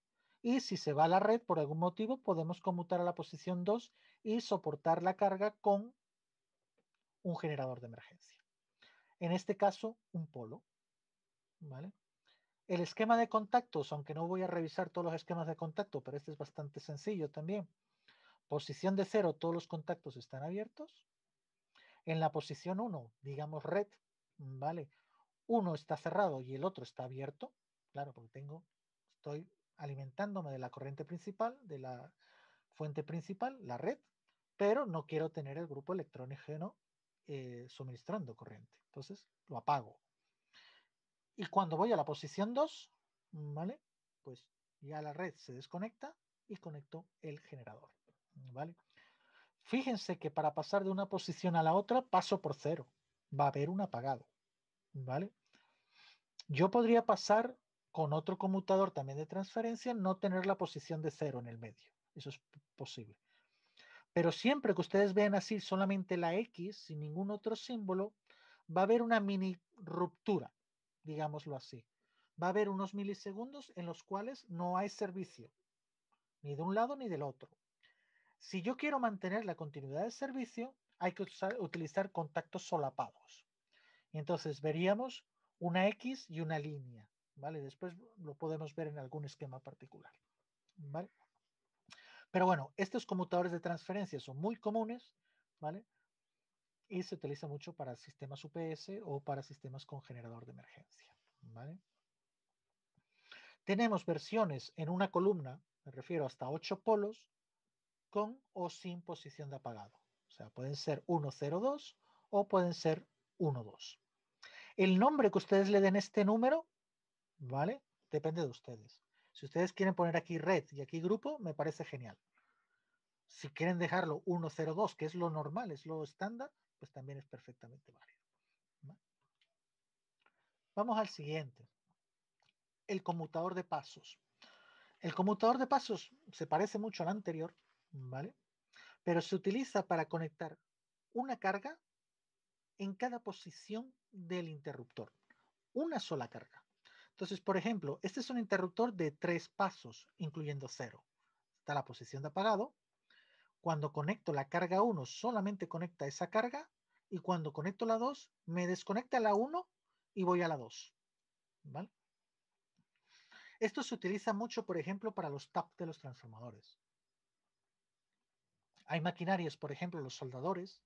y si se va a la red por algún motivo podemos conmutar a la posición 2 y soportar la carga con un generador de emergencia. En este caso, un polo, ¿vale? El esquema de contactos, aunque no voy a revisar todos los esquemas de contacto, pero este es bastante sencillo también. Posición de 0, todos los contactos están abiertos. En la posición 1, digamos red, ¿vale? Uno está cerrado y el otro está abierto. Claro, porque estoy alimentándome de la corriente principal, de la fuente principal, la red, pero no quiero tener el grupo electrógeno suministrando corriente. Entonces, lo apago. Y cuando voy a la posición 2, ¿vale? Pues ya la red se desconecta y conecto el generador, ¿vale? Fíjense que para pasar de una posición a la otra paso por 0. Va a haber un apagado, ¿vale? Yo podría pasar con otro conmutador también de transferencia, no tener la posición de 0 en el medio. Eso es posible. Pero siempre que ustedes vean así solamente la X, sin ningún otro símbolo, va a haber una mini ruptura, digámoslo así. Va a haber unos milisegundos en los cuales no hay servicio, ni de un lado ni del otro. Si yo quiero mantener la continuidad de servicio, hay que utilizar contactos solapados. Y entonces veríamos una X y una línea, ¿vale? Después lo podemos ver en algún esquema particular, ¿vale? Pero bueno, estos conmutadores de transferencia son muy comunes, ¿vale? Y se utiliza mucho para sistemas UPS o para sistemas con generador de emergencia, ¿vale? Tenemos versiones en una columna, me refiero hasta 8 polos, con o sin posición de apagado. O sea, pueden ser 1, 0, 2 o pueden ser 1, 2. El nombre que ustedes le den a este número, ¿vale? Depende de ustedes. Si ustedes quieren poner aquí red y aquí grupo, me parece genial. Si quieren dejarlo 1, 0, 2, que es lo normal, es lo estándar, pues también es perfectamente válido, ¿vale? Vamos al siguiente. El conmutador de pasos. El conmutador de pasos se parece mucho al anterior, ¿vale? Pero se utiliza para conectar una carga en cada posición del interruptor. Una sola carga. Entonces, por ejemplo, este es un interruptor de 3 pasos, incluyendo 0. Está la posición de apagado. Cuando conecto la carga 1, solamente conecta esa carga. Y cuando conecto la 2, me desconecta la 1 y voy a la 2. ¿Vale? Esto se utiliza mucho, por ejemplo, para los TAP de los transformadores. Hay maquinarias, por ejemplo, los soldadores,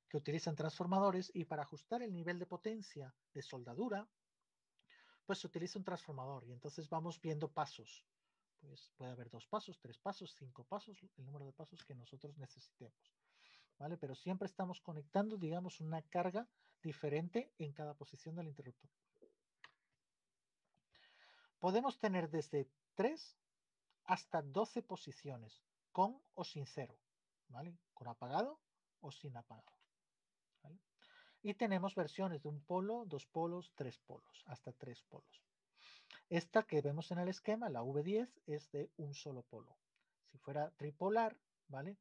que utilizan transformadores y para ajustar el nivel de potencia de soldadura, pues se utiliza un transformador y entonces vamos viendo pasos. Pues puede haber 2 pasos, 3 pasos, 5 pasos, el número de pasos que nosotros necesitemos, ¿vale? Pero siempre estamos conectando, digamos, una carga diferente en cada posición del interruptor. Podemos tener desde 3 hasta 12 posiciones, con o sin cero, ¿vale? Con apagado o sin apagado, ¿vale? Y tenemos versiones de un polo, 2 polos, 3 polos, hasta 3 polos. Esta que vemos en el esquema, la V10, es de un solo polo. Si fuera tripolar, ¿vale?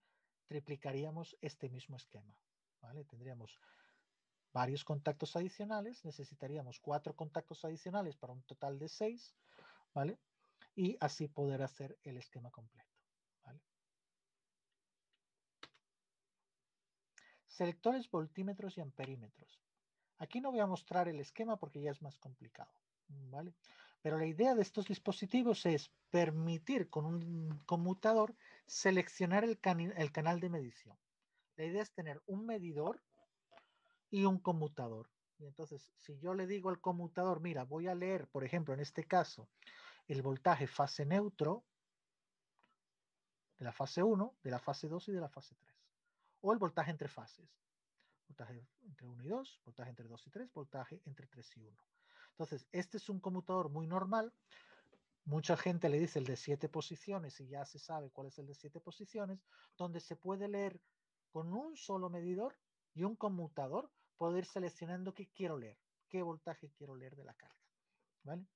Triplicaríamos este mismo esquema, ¿vale? Tendríamos varios contactos adicionales, necesitaríamos 4 contactos adicionales para un total de 6, ¿vale? Y así poder hacer el esquema completo, ¿vale? Selectores, voltímetros y amperímetros. Aquí no voy a mostrar el esquema porque ya es más complicado, ¿vale? Pero la idea de estos dispositivos es permitir con un conmutador seleccionar el canal de medición. La idea es tener un medidor y un conmutador. Y entonces, si yo le digo al conmutador, mira, voy a leer, por ejemplo, en este caso, el voltaje fase neutro de la fase 1, de la fase 2 y de la fase 3. O el voltaje entre fases. Voltaje entre 1 y 2, voltaje entre 2 y 3, voltaje entre 3 y 1. Entonces, este es un conmutador muy normal. Mucha gente le dice el de 7 posiciones y ya se sabe cuál es el de 7 posiciones, donde se puede leer con un solo medidor y un conmutador, poder ir seleccionando qué quiero leer, qué voltaje quiero leer de la carga, ¿vale?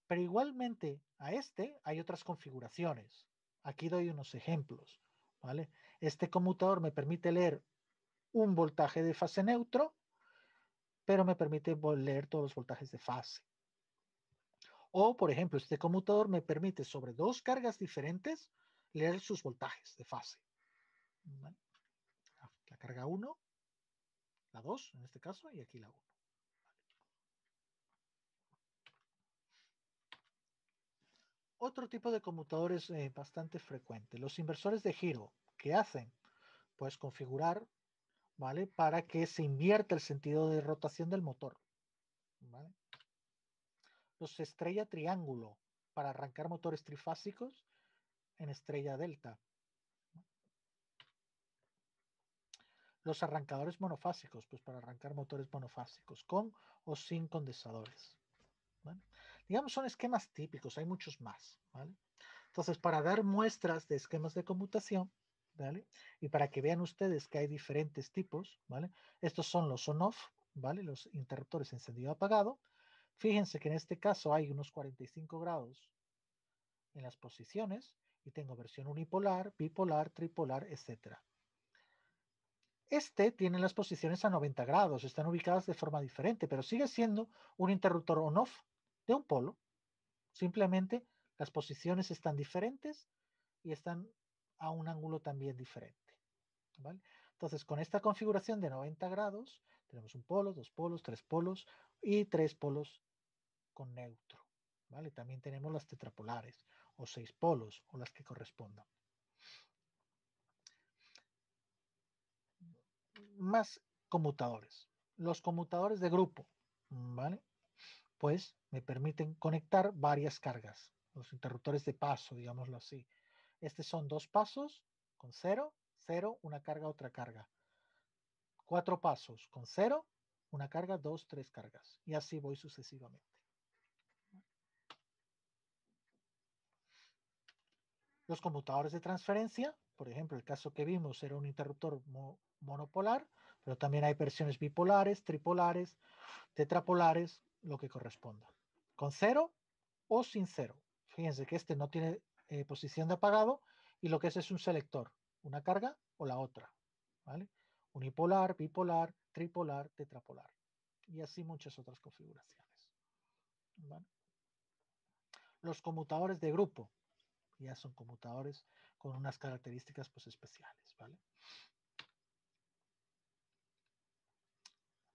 Pero igualmente a este hay otras configuraciones. Aquí doy unos ejemplos, ¿vale? Este conmutador me permite leer un voltaje de fase neutro, pero me permite leer todos los voltajes de fase. O, por ejemplo, este conmutador me permite sobre 2 cargas diferentes leer sus voltajes de fase. ¿Vale? La carga 1, la 2 en este caso, y aquí la 1. Otro tipo de conmutadores bastante frecuente, los inversores de giro. ¿Qué hacen? Pues configurar, ¿vale? Para que se invierta el sentido de rotación del motor, ¿vale? Los estrella triángulo, para arrancar motores trifásicos en estrella delta. Los arrancadores monofásicos, pues para arrancar motores monofásicos, con o sin condensadores, ¿vale? Digamos, son esquemas típicos, hay muchos más, ¿vale? Entonces, para dar muestras de esquemas de conmutación, ¿vale? Y para que vean ustedes que hay diferentes tipos, ¿vale? Estos son los on-off, ¿vale? Los interruptores encendido-apagado. Fíjense que en este caso hay unos 45 grados en las posiciones y tengo versión unipolar, bipolar, tripolar, etcétera. Este tiene las posiciones a 90 grados, están ubicadas de forma diferente, pero sigue siendo un interruptor on-off de un polo. Simplemente las posiciones están diferentes y están a un ángulo también diferente, ¿vale? Entonces, con esta configuración de 90 grados, tenemos un polo, 2 polos, 3 polos y 3 polos con neutro, ¿vale? También tenemos las tetrapolares o 6 polos o las que correspondan. Más conmutadores. Los conmutadores de grupo, ¿vale? Pues me permiten conectar varias cargas. Los interruptores de paso, digámoslo así. Estos son 2 pasos con 0, 0, una carga, otra carga. 4 pasos con 0, una carga, 2, 3 cargas. Y así voy sucesivamente. Los conmutadores de transferencia, por ejemplo, el caso que vimos era un interruptor monopolar, pero también hay versiones bipolares, tripolares, tetrapolares, lo que corresponda. Con 0 o sin 0. Fíjense que este no tiene posición de apagado y lo que es un selector, una carga o la otra, ¿vale? Unipolar, bipolar, tripolar, tetrapolar. Y así muchas otras configuraciones, ¿vale? Los conmutadores de grupo ya son conmutadores con unas características pues especiales, ¿vale?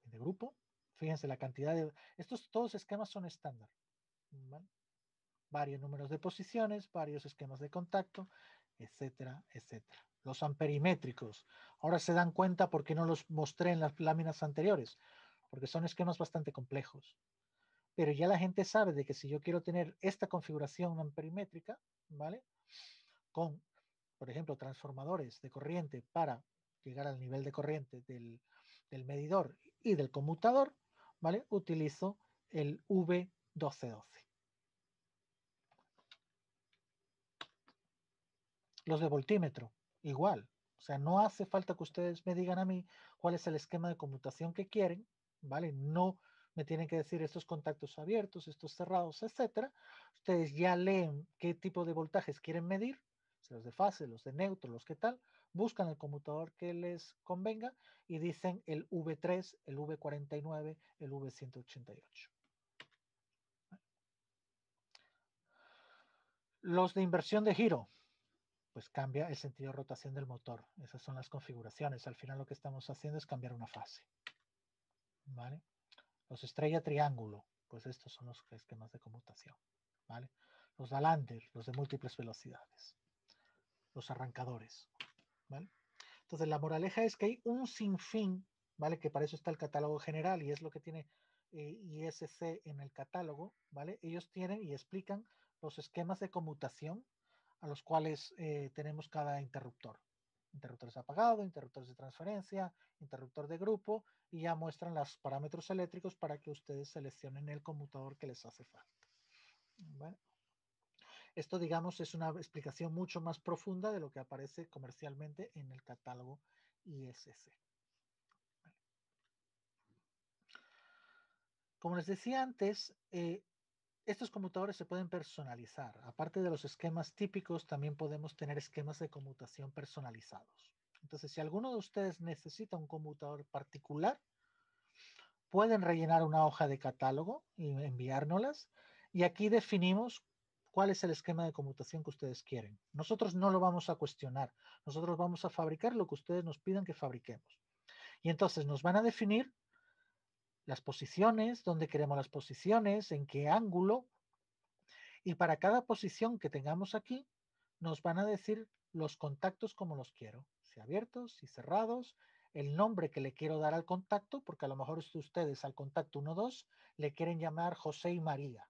De grupo, fíjense la cantidad de... Estos todos esquemas son estándar, ¿vale? Varios números de posiciones, varios esquemas de contacto, etcétera, etcétera. Los amperimétricos. Ahora se dan cuenta por qué no los mostré en las láminas anteriores, porque son esquemas bastante complejos. Pero ya la gente sabe de que si yo quiero tener esta configuración amperimétrica, ¿vale? Con, por ejemplo, transformadores de corriente para llegar al nivel de corriente del medidor y del conmutador, ¿vale? Utilizo el V1212. Los de voltímetro, igual. O sea, no hace falta que ustedes me digan a mí cuál es el esquema de conmutación que quieren, ¿vale? No me tienen que decir estos contactos abiertos, estos cerrados, etcétera. Ustedes ya leen qué tipo de voltajes quieren medir, si los de fase, los de neutro, los que tal, buscan el conmutador que les convenga y dicen el V3, el V49, el V188. Los de inversión de giro, pues cambia el sentido de rotación del motor. Esas son las configuraciones. Al final lo que estamos haciendo es cambiar una fase. ¿Vale? Los estrella triángulo, pues estos son los esquemas de conmutación. ¿Vale? Los Dalander, los de múltiples velocidades. Los arrancadores. ¿Vale? Entonces la moraleja es que hay un sinfín, ¿vale? Que para eso está el catálogo general y es lo que tiene ISC en el catálogo, ¿vale? Ellos tienen y explican los esquemas de conmutación a los cuales tenemos cada interruptor. Interruptores apagados, interruptores de transferencia, interruptor de grupo, y ya muestran los parámetros eléctricos para que ustedes seleccionen el conmutador que les hace falta. ¿Vale? Esto, digamos, es una explicación mucho más profunda de lo que aparece comercialmente en el catálogo ISC. Como les decía antes, estos conmutadores se pueden personalizar. Aparte de los esquemas típicos, también podemos tener esquemas de conmutación personalizados. Entonces, si alguno de ustedes necesita un conmutador particular, pueden rellenar una hoja de catálogo y enviárnoslas. Y aquí definimos cuál es el esquema de conmutación que ustedes quieren. Nosotros no lo vamos a cuestionar. Nosotros vamos a fabricar lo que ustedes nos pidan que fabriquemos. Y entonces nos van a definir las posiciones, dónde queremos las posiciones, en qué ángulo. Y para cada posición que tengamos aquí, nos van a decir los contactos como los quiero, si abiertos, si cerrados, el nombre que le quiero dar al contacto, porque a lo mejor ustedes al contacto 1, 2 le quieren llamar José y María,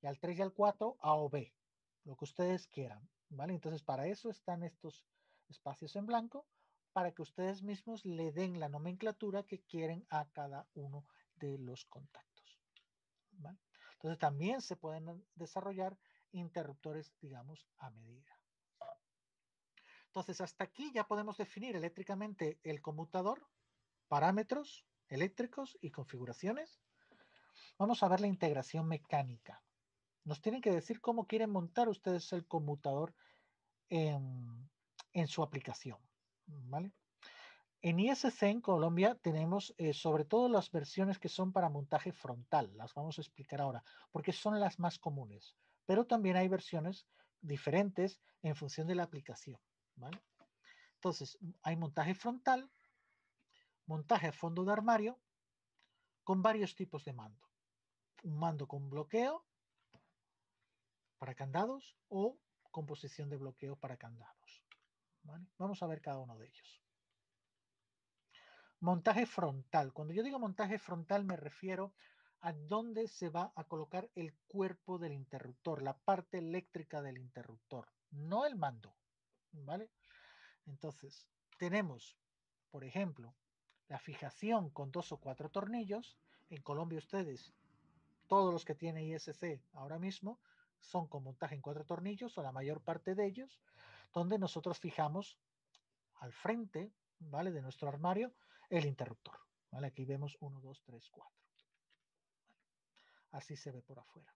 y al 3 y al 4 A o B, lo que ustedes quieran, ¿vale? Entonces para eso están estos espacios en blanco, para que ustedes mismos le den la nomenclatura que quieren a cada uno de los contactos, ¿vale? Entonces también se pueden desarrollar interruptores, digamos, a medida. Entonces hasta aquí ya podemos definir eléctricamente el conmutador, parámetros eléctricos y configuraciones. Vamos a ver la integración mecánica. Nos tienen que decir cómo quieren montar ustedes el conmutador en su aplicación, ¿vale? En ISC en Colombia tenemos sobre todo las versiones que son para montaje frontal, las vamos a explicar ahora, porque son las más comunes, pero también hay versiones diferentes en función de la aplicación, ¿vale? Entonces, hay montaje frontal, montaje a fondo de armario, con varios tipos de mando. Un mando con bloqueo para candados o con posición de bloqueo para candados, ¿vale? Vamos a ver cada uno de ellos. Montaje frontal. Cuando yo digo montaje frontal me refiero a dónde se va a colocar el cuerpo del interruptor, la parte eléctrica del interruptor, no el mando, ¿vale? Entonces, tenemos, por ejemplo, la fijación con 2 o 4 tornillos. En Colombia ustedes, todos los que tienen ISC ahora mismo, son con montaje en 4 tornillos o la mayor parte de ellos, donde nosotros fijamos al frente, ¿vale? De nuestro armario, el interruptor, ¿vale? Aquí vemos 1, 2, 3, 4. ¿Vale? Así se ve por afuera.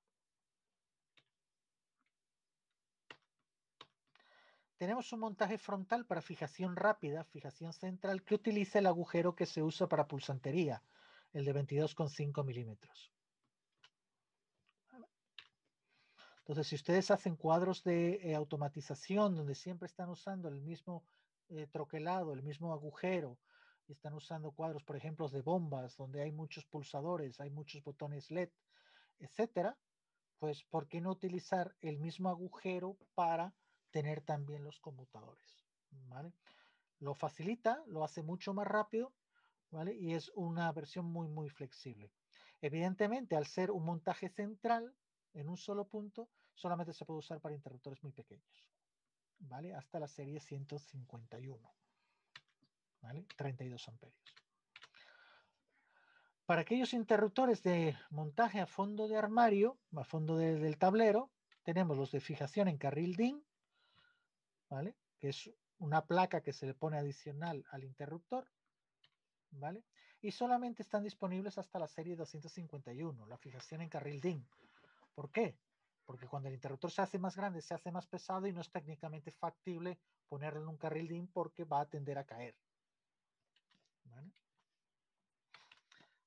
Tenemos un montaje frontal para fijación rápida, fijación central, que utiliza el agujero que se usa para pulsantería, el de 22,5 milímetros. Entonces, si ustedes hacen cuadros de automatización donde siempre están usando el mismo troquelado, el mismo agujero, y están usando cuadros, por ejemplo, de bombas, donde hay muchos pulsadores, hay muchos botones LED, etcétera, pues, ¿por qué no utilizar el mismo agujero para tener también los conmutadores? ¿Vale? Lo facilita, lo hace mucho más rápido, ¿vale? Y es una versión muy, muy flexible. Evidentemente, al ser un montaje central en un solo punto, solamente se puede usar para interruptores muy pequeños, ¿vale? Hasta la serie 151, ¿vale? 32 amperios. Para aquellos interruptores de montaje a fondo de armario, a fondo del tablero, tenemos los de fijación en carril DIN, ¿vale? Que es una placa que se le pone adicional al interruptor, ¿vale? Y solamente están disponibles hasta la serie 251, la fijación en carril DIN. ¿Por qué? Porque cuando el interruptor se hace más grande, se hace más pesado y no es técnicamente factible ponerlo en un carril DIN porque va a tender a caer, ¿vale?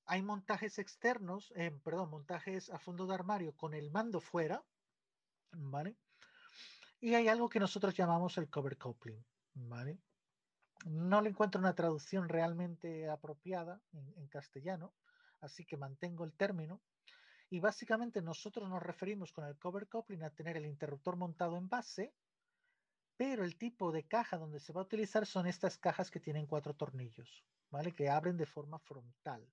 Hay montajes externos, perdón, montajes a fondo de armario con el mando fuera, ¿vale? Y hay algo que nosotros llamamos el cover coupling, ¿vale? No le encuentro una traducción realmente apropiada en castellano, así que mantengo el término. Y básicamente nosotros nos referimos con el cover coupling a tener el interruptor montado en base, pero el tipo de caja donde se va a utilizar son estas cajas que tienen 4 tornillos, ¿vale? Que abren de forma frontal,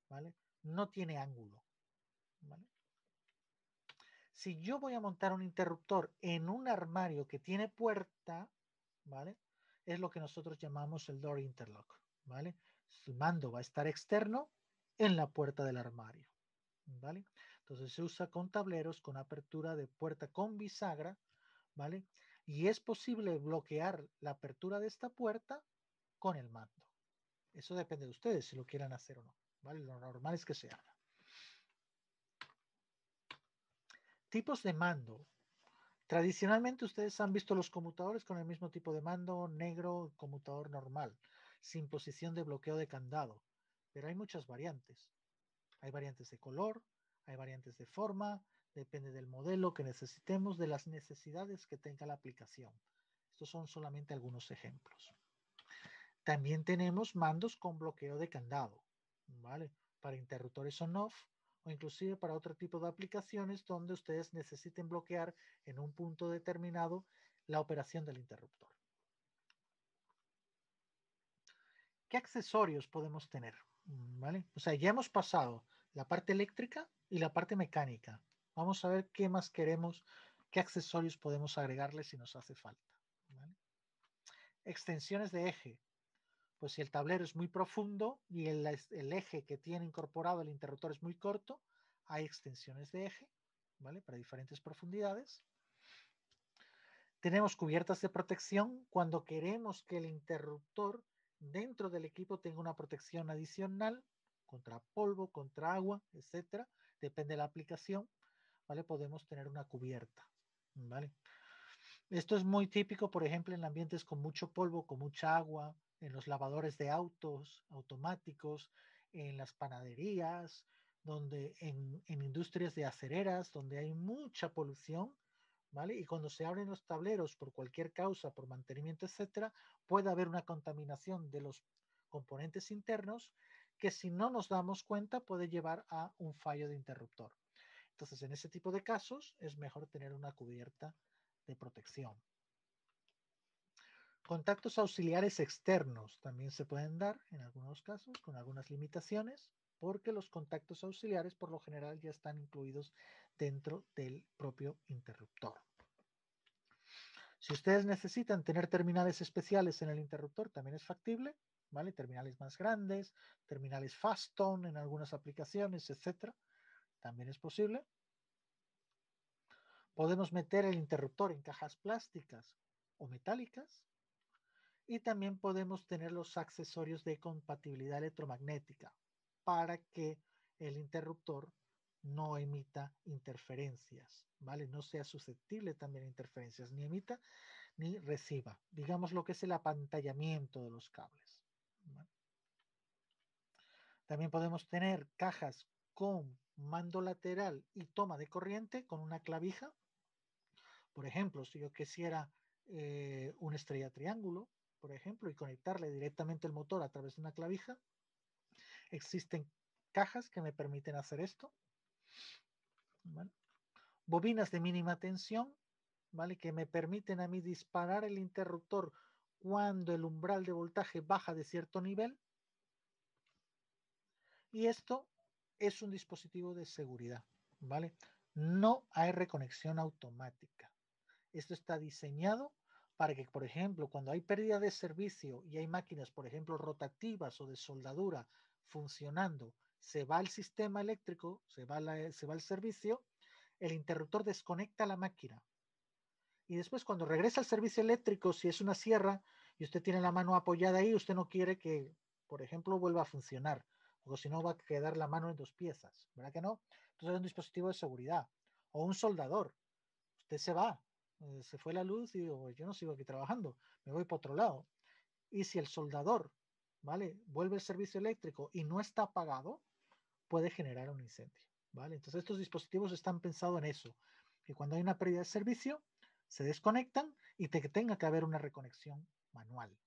¿vale? No tiene ángulo, ¿vale? Si yo voy a montar un interruptor en un armario que tiene puerta, ¿vale? Es lo que nosotros llamamos el door interlock, ¿vale? El mando va a estar externo en la puerta del armario, ¿vale? Entonces se usa con tableros, con apertura de puerta con bisagra, ¿vale? Y es posible bloquear la apertura de esta puerta con el mando. Eso depende de ustedes si lo quieran hacer o no, ¿vale? Lo normal es que se haga. Tipos de mando. Tradicionalmente ustedes han visto los conmutadores con el mismo tipo de mando, negro, conmutador normal, sin posición de bloqueo de candado, pero hay muchas variantes. Hay variantes de color, hay variantes de forma, depende del modelo que necesitemos, de las necesidades que tenga la aplicación. Estos son solamente algunos ejemplos. También tenemos mandos con bloqueo de candado, ¿vale? Para interruptores on-off o inclusive para otro tipo de aplicaciones donde ustedes necesiten bloquear en un punto determinado la operación del interruptor. ¿Qué accesorios podemos tener? ¿Vale? O sea, ya hemos pasado la parte eléctrica y la parte mecánica. Vamos a ver qué más queremos, qué accesorios podemos agregarle si nos hace falta, ¿vale? Extensiones de eje. Pues si el tablero es muy profundo y el eje que tiene incorporado el interruptor es muy corto, hay extensiones de eje, ¿vale? Para diferentes profundidades. Tenemos cubiertas de protección cuando queremos que el interruptor dentro del equipo tenga una protección adicional contra polvo, contra agua, etcétera. Depende de la aplicación, ¿vale? Podemos tener una cubierta, ¿vale? Esto es muy típico, por ejemplo, en ambientes con mucho polvo, con mucha agua, en los lavadores de autos automáticos, en las panaderías, donde en industrias de acereras, donde hay mucha polución, ¿vale? Y cuando se abren los tableros por cualquier causa, por mantenimiento, etcétera, puede haber una contaminación de los componentes internos que si no nos damos cuenta puede llevar a un fallo de interruptor. Entonces, en ese tipo de casos es mejor tener una cubierta de protección. Contactos auxiliares externos también se pueden dar en algunos casos con algunas limitaciones porque los contactos auxiliares por lo general ya están incluidos dentro del propio interruptor. Si ustedes necesitan tener terminales especiales en el interruptor, también es factible, ¿vale? Terminales más grandes, terminales Fastone en algunas aplicaciones, etcétera. También es posible. Podemos meter el interruptor en cajas plásticas o metálicas y también podemos tener los accesorios de compatibilidad electromagnética para que el interruptor no emita interferencias, ¿vale? No sea susceptible también a interferencias, ni emita ni reciba. Digamos lo que es el apantallamiento de los cables, ¿vale? También podemos tener cajas con mando lateral y toma de corriente con una clavija. Por ejemplo, si yo quisiera una estrella triángulo, por ejemplo, y conectarle directamente el motor a través de una clavija, existen cajas que me permiten hacer esto, ¿vale? Bobinas de mínima tensión, ¿vale? Que me permiten a mí disparar el interruptor cuando el umbral de voltaje baja de cierto nivel. Y esto es un dispositivo de seguridad, ¿vale? No hay reconexión automática. Esto está diseñado para que, por ejemplo, cuando hay pérdida de servicio y hay máquinas, por ejemplo, rotativas o de soldadura funcionando, se va el sistema eléctrico, se va el servicio, el interruptor desconecta la máquina Y después cuando regresa al servicio eléctrico, si es una sierra y usted tiene la mano apoyada ahí, usted no quiere que, por ejemplo, vuelva a funcionar, porque si no va a quedar la mano en dos piezas, ¿verdad que no? Entonces es un dispositivo de seguridad. O un soldador. Usted se va, se fue la luz y digo, yo no sigo aquí trabajando, me voy para otro lado. Y si el soldador, ¿vale? Vuelve el servicio eléctrico y no está apagado, puede generar un incendio, ¿vale? Entonces estos dispositivos están pensados en eso, que cuando hay una pérdida de servicio, se desconectan y tenga que haber una reconexión manual.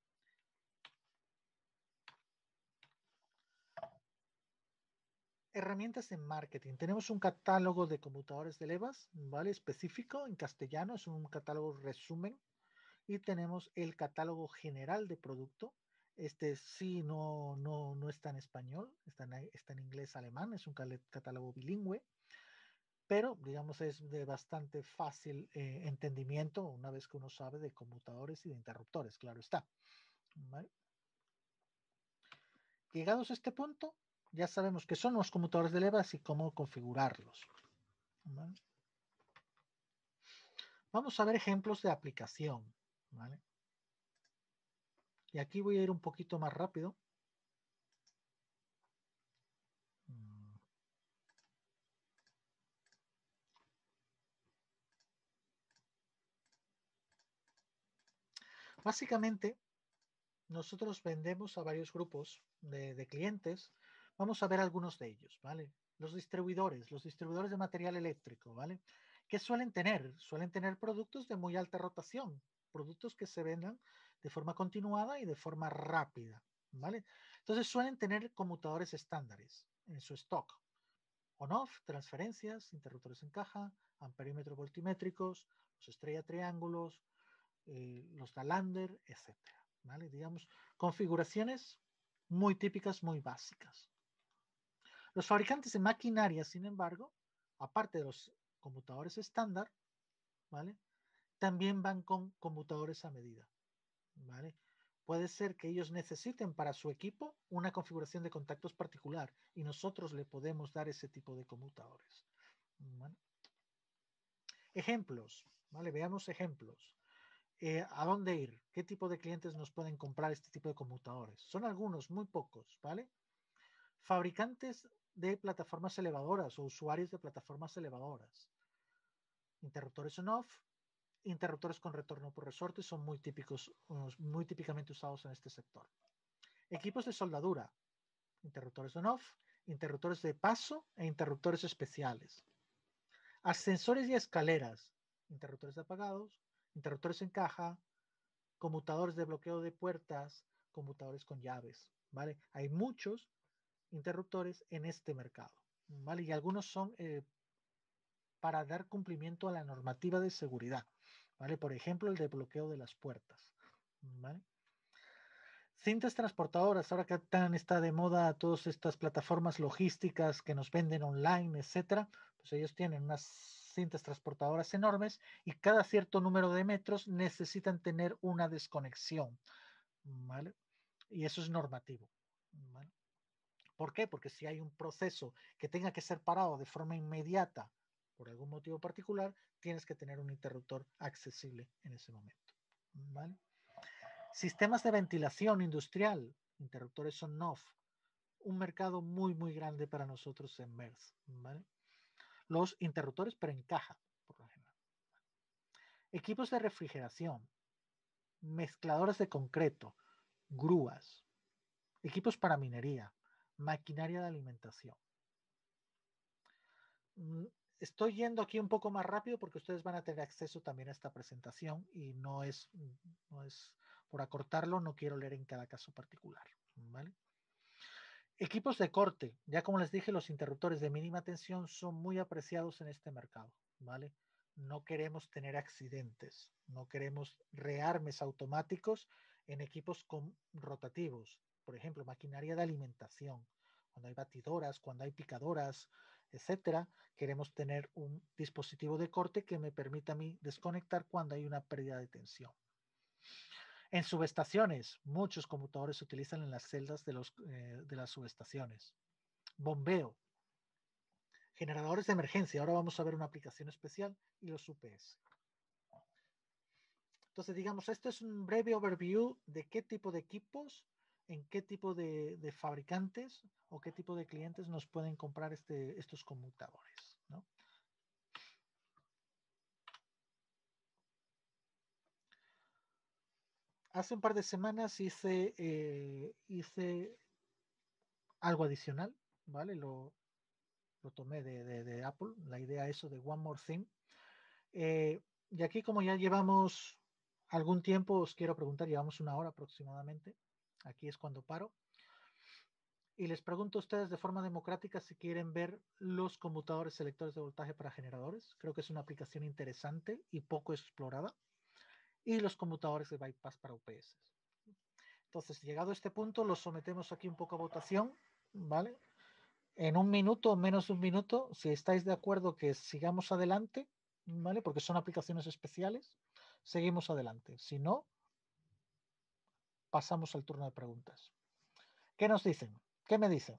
Herramientas en marketing. Tenemos un catálogo de conmutadores de levas, ¿vale? Específico en castellano, es un catálogo resumen. Y tenemos el catálogo general de producto. Este sí no está en español, está en inglés alemán, es un catálogo bilingüe, pero digamos es de bastante fácil entendimiento una vez que uno sabe de conmutadores y de interruptores, claro está. ¿Vale? Llegados a este punto, ya sabemos qué son los conmutadores de levas y cómo configurarlos. ¿Vale? Vamos a ver ejemplos de aplicación. ¿Vale? Y aquí voy a ir un poquito más rápido. Básicamente, nosotros vendemos a varios grupos de clientes. Vamos a ver algunos de ellos, ¿vale? Los distribuidores de material eléctrico, ¿vale? ¿Qué suelen tener? Suelen tener productos de muy alta rotación, productos que se vendan de forma continuada y de forma rápida, ¿vale? Entonces suelen tener conmutadores estándares en su stock. On-off, transferencias, interruptores en caja, amperímetros voltimétricos, los estrella triángulos, los Dalander, etcétera. ¿Vale? Digamos, configuraciones muy típicas, muy básicas. Los fabricantes de maquinaria, sin embargo, aparte de los conmutadores estándar, ¿vale? También van con conmutadores a medida, ¿vale? Puede ser que ellos necesiten para su equipo una configuración de contactos particular y nosotros le podemos dar ese tipo de conmutadores. ¿Vale? Ejemplos, ¿vale? Veamos ejemplos. ¿A dónde ir? ¿Qué tipo de clientes nos pueden comprar este tipo de conmutadores? Son algunos, muy pocos, ¿vale? Fabricantes de plataformas elevadoras o usuarios de plataformas elevadoras. Interruptores on-off, interruptores con retorno por resorte son muy típicos, muy típicamente usados en este sector. Equipos de soldadura, interruptores on-off, interruptores de paso e interruptores especiales. Ascensores y escaleras, interruptores de apagados, interruptores en caja, conmutadores de bloqueo de puertas, conmutadores con llaves, ¿vale? Hay muchos interruptores en este mercado, ¿vale? Y algunos son para dar cumplimiento a la normativa de seguridad, ¿vale? Por ejemplo, el de bloqueo de las puertas, ¿vale? Cintas transportadoras, ahora que tan está de moda todas estas plataformas logísticas que nos venden online, etcétera, pues ellos tienen unas cintas transportadoras enormes y cada cierto número de metros necesitan tener una desconexión, ¿vale? Y eso es normativo, ¿vale? ¿Por qué? Porque si hay un proceso que tenga que ser parado de forma inmediata por algún motivo particular, tienes que tener un interruptor accesible en ese momento, ¿vale? Sistemas de ventilación industrial, interruptores on-off, un mercado muy, muy grande para nosotros en MERS, ¿vale? Los interruptores, pero en caja, por lo general. Equipos de refrigeración, mezcladores de concreto, grúas, equipos para minería, maquinaria de alimentación. Estoy yendo aquí un poco más rápido porque ustedes van a tener acceso también a esta presentación y no es por acortarlo, no quiero leer en cada caso particular, ¿vale? Equipos de corte, ya como les dije, los interruptores de mínima tensión son muy apreciados en este mercado, ¿vale? No queremos tener accidentes, no queremos rearmes automáticos en equipos rotativos, por ejemplo, maquinaria de alimentación, cuando hay batidoras, cuando hay picadoras, etcétera, queremos tener un dispositivo de corte que me permita a mí desconectar cuando hay una pérdida de tensión. En subestaciones, muchos conmutadores se utilizan en las celdas de las subestaciones. Bombeo, generadores de emergencia. Ahora vamos a ver una aplicación especial y los UPS. Entonces, digamos, esto es un breve overview de qué tipo de equipos, en qué tipo de fabricantes o qué tipo de clientes nos pueden comprar estos conmutadores, ¿no? Hace un par de semanas hice algo adicional, ¿vale? Lo tomé de Apple, la idea eso de One More Thing. Y aquí, como ya llevamos algún tiempo, os quiero preguntar, llevamos 1 hora aproximadamente. Aquí es cuando paro. Y les pregunto a ustedes de forma democrática si quieren ver los conmutadores selectores de voltaje para generadores. Creo que es una aplicación interesante y poco explorada. Y los conmutadores de bypass para UPS. Entonces, llegado a este punto, los sometemos aquí un poco a votación, ¿vale? En 1 minuto o menos de 1 minuto, si estáis de acuerdo que sigamos adelante, ¿vale? Porque son aplicaciones especiales, seguimos adelante. Si no, pasamos al turno de preguntas. ¿Qué nos dicen? ¿Qué me dicen?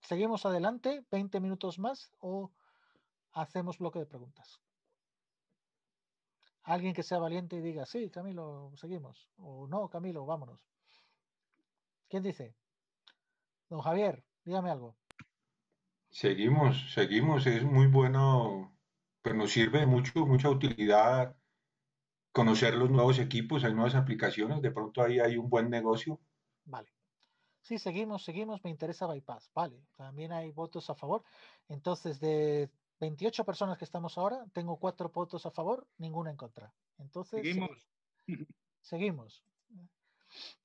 ¿Seguimos adelante 20 minutos más o hacemos bloque de preguntas? Alguien que sea valiente y diga, sí, Camilo, seguimos. O no, Camilo, vámonos. ¿Quién dice? Don Javier, dígame algo. Seguimos, es muy bueno, pues nos sirve de mucha utilidad conocer los nuevos equipos, hay nuevas aplicaciones, de pronto ahí hay un buen negocio. Vale. Sí, seguimos, me interesa bypass. Vale, también hay votos a favor. Entonces, de 28 personas que estamos ahora, tengo 4 votos a favor, ninguna en contra. Entonces, Seguimos. seguimos.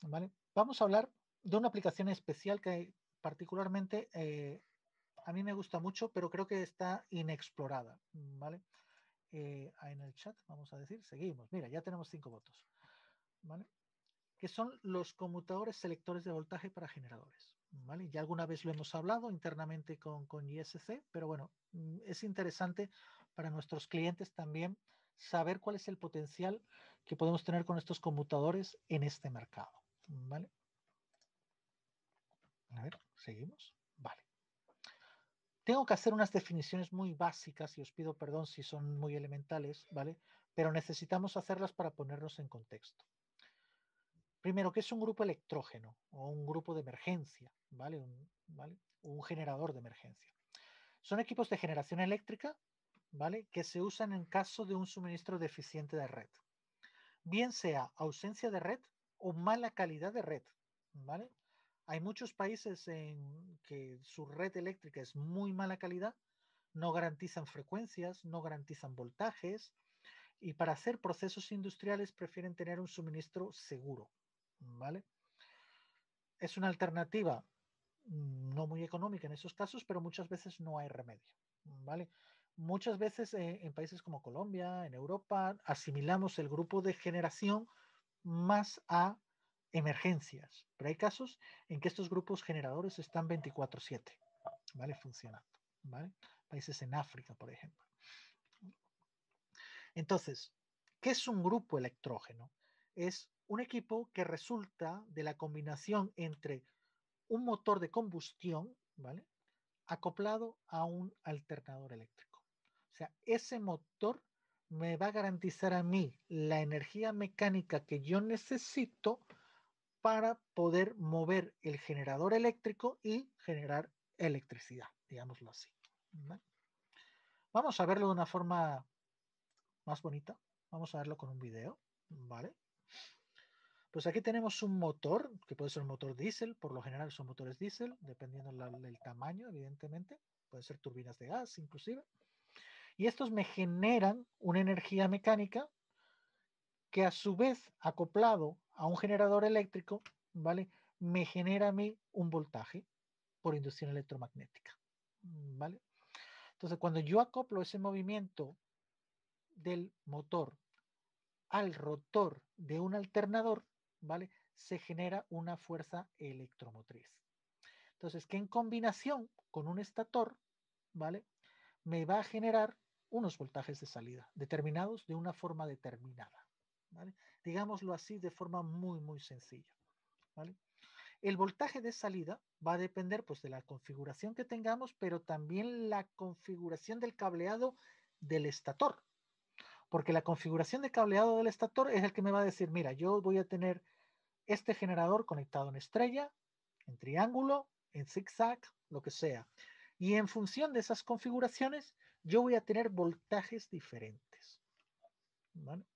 ¿Vale? Vamos a hablar de una aplicación especial que particularmente a mí me gusta mucho, pero creo que está inexplorada. ¿Vale? En el chat, vamos a decir, seguimos. Mira, ya tenemos 5 votos. ¿Vale? Que son los conmutadores selectores de voltaje para generadores. ¿Vale? Ya alguna vez lo hemos hablado internamente con ISC, pero bueno, es interesante para nuestros clientes también saber cuál es el potencial que podemos tener con estos conmutadores en este mercado. ¿Vale? A ver, seguimos. Vale. Tengo que hacer unas definiciones muy básicas y os pido perdón si son muy elementales, ¿vale? Pero necesitamos hacerlas para ponernos en contexto. Primero, ¿qué es un grupo electrógeno o un grupo de emergencia? ¿Vale? Un generador de emergencia. Son equipos de generación eléctrica, ¿vale? Que se usan en caso de un suministro deficiente de red. Bien sea ausencia de red o mala calidad de red, ¿vale? Hay muchos países en que su red eléctrica es muy mala calidad, no garantizan frecuencias, no garantizan voltajes y para hacer procesos industriales prefieren tener un suministro seguro, ¿vale? Es una alternativa no muy económica en esos casos, pero muchas veces no hay remedio, ¿vale? Muchas veces en países como Colombia, en Europa, asimilamos el grupo de generación más a emergencias, pero hay casos en que estos grupos generadores están 24/7, ¿vale? Funcionando, ¿vale? Países en África, por ejemplo. Entonces, ¿qué es un grupo electrógeno? Es un equipo que resulta de la combinación entre un motor de combustión, ¿vale? Acoplado a un alternador eléctrico. O sea, ese motor me va a garantizar a mí la energía mecánica que yo necesito para poder mover el generador eléctrico y generar electricidad, digámoslo así. ¿Vale? Vamos a verlo de una forma más bonita. Vamos a verlo con un video, ¿vale? Pues aquí tenemos un motor, que puede ser un motor diésel, por lo general son motores diésel, dependiendo del tamaño, evidentemente. Pueden ser turbinas de gas, inclusive. Y estos me generan una energía mecánica que a su vez, acoplado a un generador eléctrico, ¿vale? Me genera a mí un voltaje por inducción electromagnética, ¿vale? Entonces, cuando yo acoplo ese movimiento del motor al rotor de un alternador, ¿vale? Se genera una fuerza electromotriz. Entonces, que en combinación con un estator, ¿vale? Me va a generar unos voltajes de salida determinados de una forma determinada, ¿vale? Digámoslo así de forma muy, muy sencilla, ¿vale? El voltaje de salida va a depender pues de la configuración que tengamos, pero también la configuración del cableado del estator. Porque la configuración de cableado del estator es el que me va a decir, mira, yo voy a tener este generador conectado en estrella, en triángulo, en zigzag, lo que sea. Y en función de esas configuraciones, yo voy a tener voltajes diferentes. ¿Vale?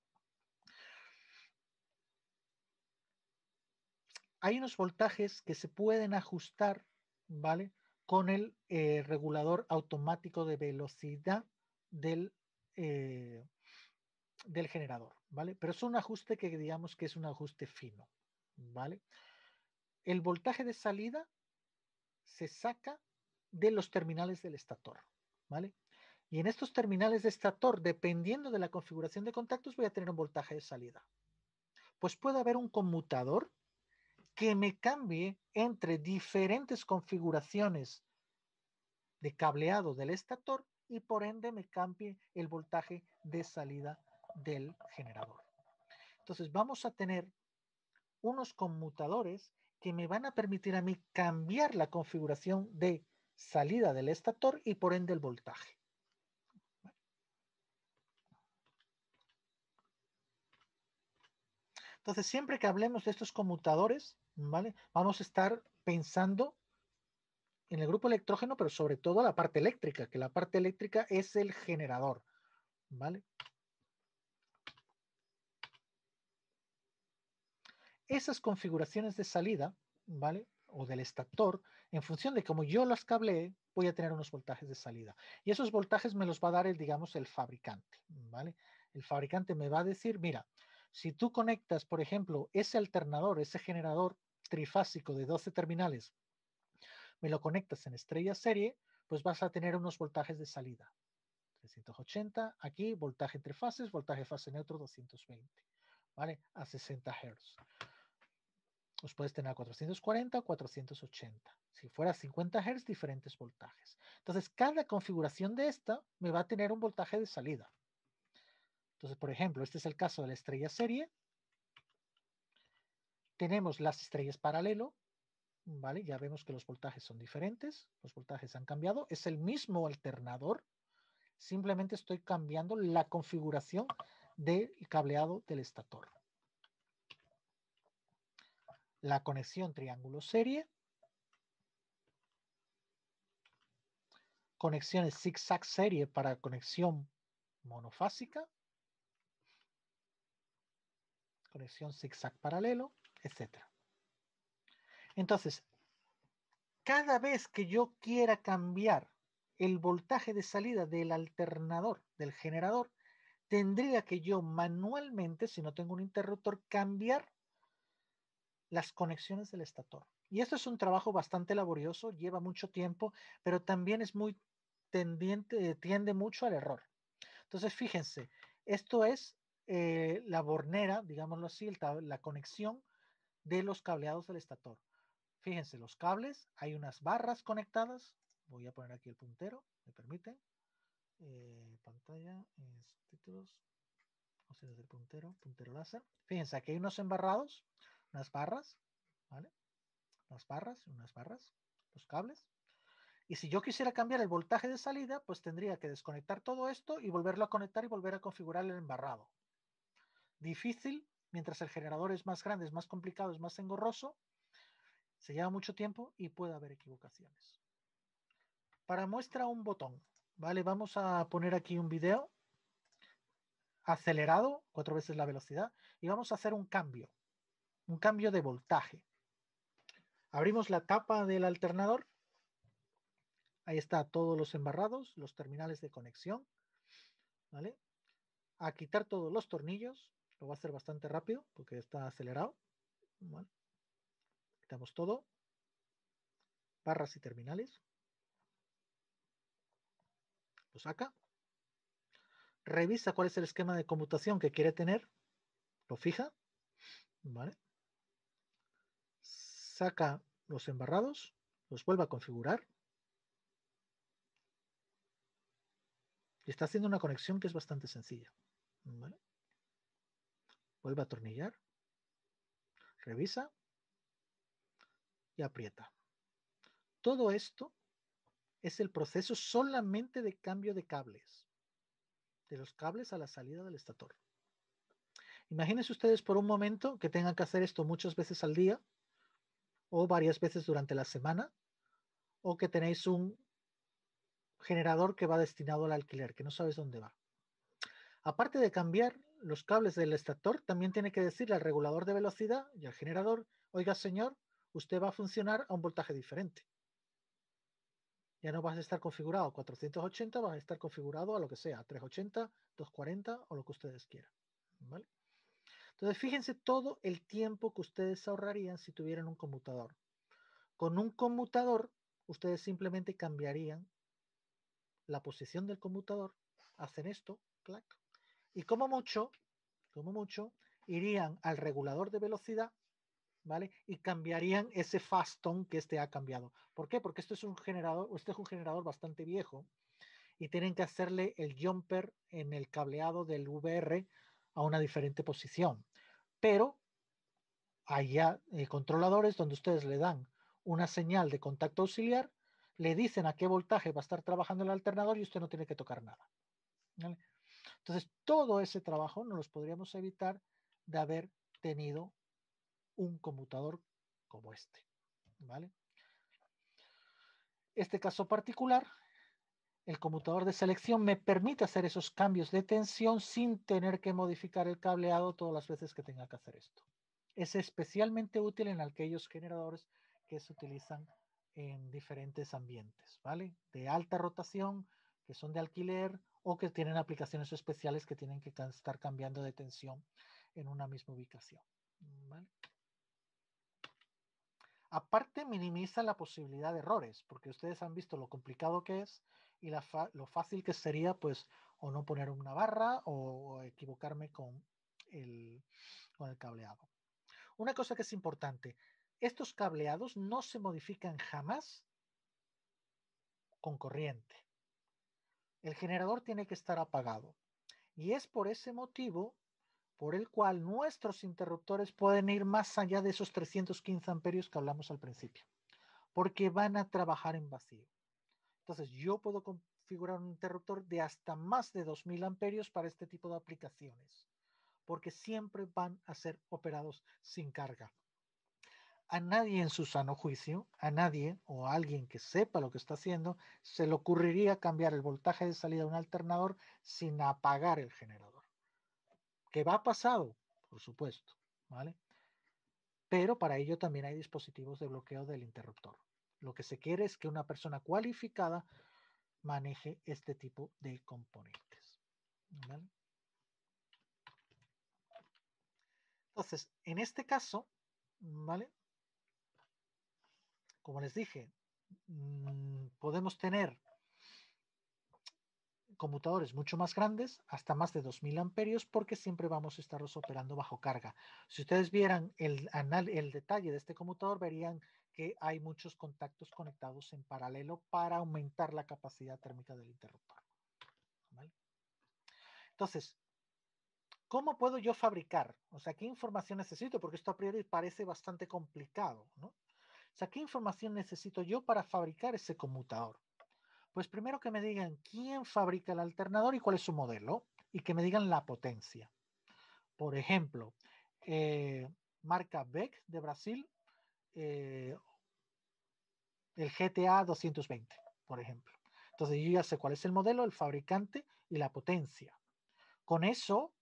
Hay unos voltajes que se pueden ajustar, ¿vale? Con el regulador automático de velocidad del generador, ¿vale? Pero es un ajuste que digamos que es un ajuste fino, ¿vale? El voltaje de salida se saca de los terminales del estator, ¿vale? Y en estos terminales de estator, dependiendo de la configuración de contactos, voy a tener un voltaje de salida. Pues puede haber un conmutador que me cambie entre diferentes configuraciones de cableado del estator y por ende me cambie el voltaje de salida del generador. Entonces vamos a tener unos conmutadores que me van a permitir a mí cambiar la configuración de salida del estator y por ende el voltaje. Entonces, siempre que hablemos de estos conmutadores, ¿vale? Vamos a estar pensando en el grupo electrógeno, pero sobre todo la parte eléctrica, que la parte eléctrica es el generador, ¿vale? Esas configuraciones de salida, ¿vale? O del estator, en función de cómo yo las cableé, voy a tener unos voltajes de salida. Y esos voltajes me los va a dar, digamos, el fabricante, ¿vale? El fabricante me va a decir, mira, si tú conectas, por ejemplo, ese alternador, ese generador trifásico de 12 terminales, me lo conectas en estrella serie, pues vas a tener unos voltajes de salida. 380, aquí voltaje entre fases, voltaje fase neutro 220, ¿vale? A 60 Hz. Los puedes tener a 440 o 480. Si fuera 50 Hz, diferentes voltajes. Entonces, cada configuración de esta me va a tener un voltaje de salida. Entonces, por ejemplo, este es el caso de la estrella serie. Tenemos las estrellas paralelo, ¿vale? Ya vemos que los voltajes son diferentes, los voltajes han cambiado. Es el mismo alternador, simplemente estoy cambiando la configuración del cableado del estator. La conexión triángulo serie. Conexiones zigzag serie para conexión monofásica. Conexión zigzag paralelo, etc. Entonces, cada vez que yo quiera cambiar el voltaje de salida del alternador, del generador, tendría que yo manualmente, si no tengo un interruptor, cambiar las conexiones del estator. Y esto es un trabajo bastante laborioso, lleva mucho tiempo, pero también es muy tiende mucho al error. Entonces, fíjense, esto es la bornera, digámoslo así, la conexión de los cableados del estator. Fíjense, los cables, hay unas barras conectadas. Voy a poner aquí el puntero, me permiten. Pantalla, títulos, opciones del puntero láser. Fíjense, aquí hay unos embarrados, unas barras, ¿vale? Unas barras, los cables. Y si yo quisiera cambiar el voltaje de salida, pues tendría que desconectar todo esto y volverlo a conectar y volver a configurar el embarrado. Difícil, mientras el generador es más grande, es más complicado, es más engorroso, se lleva mucho tiempo y puede haber equivocaciones. Para muestra un botón, ¿vale? Vamos a poner aquí un video acelerado, 4 veces la velocidad, y vamos a hacer un cambio de voltaje. Abrimos la tapa del alternador. Ahí está todos los embarrados, los terminales de conexión, ¿vale? A quitar todos los tornillos, lo voy a hacer bastante rápido porque está acelerado, ¿vale? Quitamos todo, barras y terminales, lo saca, revisa cuál es el esquema de conmutación que quiere tener, lo fija, ¿vale? Saca los embarrados, los vuelve a configurar y está haciendo una conexión que es bastante sencilla, ¿vale? Vuelve a atornillar, revisa y aprieta. Todo esto es el proceso solamente de cambio de cables. de los cables a la salida del estator. Imagínense ustedes por un momento que tengan que hacer esto muchas veces al día o varias veces durante la semana, o que tenéis un generador que va destinado al alquiler, que no sabes dónde va. Aparte de cambiar los cables del estator, también tiene que decirle al regulador de velocidad y al generador, oiga señor, usted va a funcionar a un voltaje diferente. Ya no vas a estar configurado a 480, vas a estar configurado a lo que sea, 380, 240 o lo que ustedes quieran. ¿Vale? Entonces, fíjense todo el tiempo que ustedes ahorrarían si tuvieran un conmutador. Con un conmutador, ustedes simplemente cambiarían la posición del conmutador, hacen esto, clac, y como mucho, irían al regulador de velocidad, ¿vale? Y cambiarían ese fast tone que este ha cambiado. ¿Por qué? Porque este es un generador bastante viejo y tienen que hacerle el jumper en el cableado del VR a una diferente posición. Pero hay ya controladores donde ustedes le dan una señal de contacto auxiliar, le dicen a qué voltaje va a estar trabajando el alternador y usted no tiene que tocar nada. ¿Vale? Entonces, todo ese trabajo nos los podríamos evitar de haber tenido un conmutador como este. ¿Vale? Este caso particular, el conmutador de selección me permite hacer esos cambios de tensión sin tener que modificar el cableado todas las veces que tenga que hacer esto. Es especialmente útil en aquellos generadores que se utilizan en diferentes ambientes, ¿vale? De alta rotación, que son de alquiler o que tienen aplicaciones especiales que tienen que estar cambiando de tensión en una misma ubicación, ¿vale? Aparte, minimiza la posibilidad de errores, porque ustedes han visto lo complicado que es y lo fácil que sería, pues, o no poner una barra o equivocarme con el cableado. Una cosa que es importante, estos cableados no se modifican jamás con corriente. El generador tiene que estar apagado. Y es por ese motivo por el cual nuestros interruptores pueden ir más allá de esos 315 amperios que hablamos al principio, porque van a trabajar en vacío. Entonces yo puedo configurar un interruptor de hasta más de 2000 amperios para este tipo de aplicaciones, porque siempre van a ser operados sin carga. A nadie en su sano juicio, a nadie o a alguien que sepa lo que está haciendo, se le ocurriría cambiar el voltaje de salida de un alternador sin apagar el generador. ¿Qué va pasado? Por supuesto, ¿vale? Pero para ello también hay dispositivos de bloqueo del interruptor. Lo que se quiere es que una persona cualificada maneje este tipo de componentes, ¿vale? Entonces, en este caso, ¿vale? Como les dije, podemos tener conmutadores mucho más grandes, hasta más de 2000 amperios, porque siempre vamos a estarlos operando bajo carga. Si ustedes vieran el detalle de este conmutador, verían que hay muchos contactos conectados en paralelo para aumentar la capacidad térmica del interruptor. ¿Vale? Entonces, ¿cómo puedo yo fabricar? O sea, ¿qué información necesito? Porque esto a priori parece bastante complicado, ¿no? O sea, ¿qué información necesito yo para fabricar ese conmutador? Pues primero que me digan quién fabrica el alternador y cuál es su modelo, y que me digan la potencia. Por ejemplo, marca Beck de Brasil, el GTA 220, por ejemplo. Entonces yo ya sé cuál es el modelo, el fabricante y la potencia. Con eso,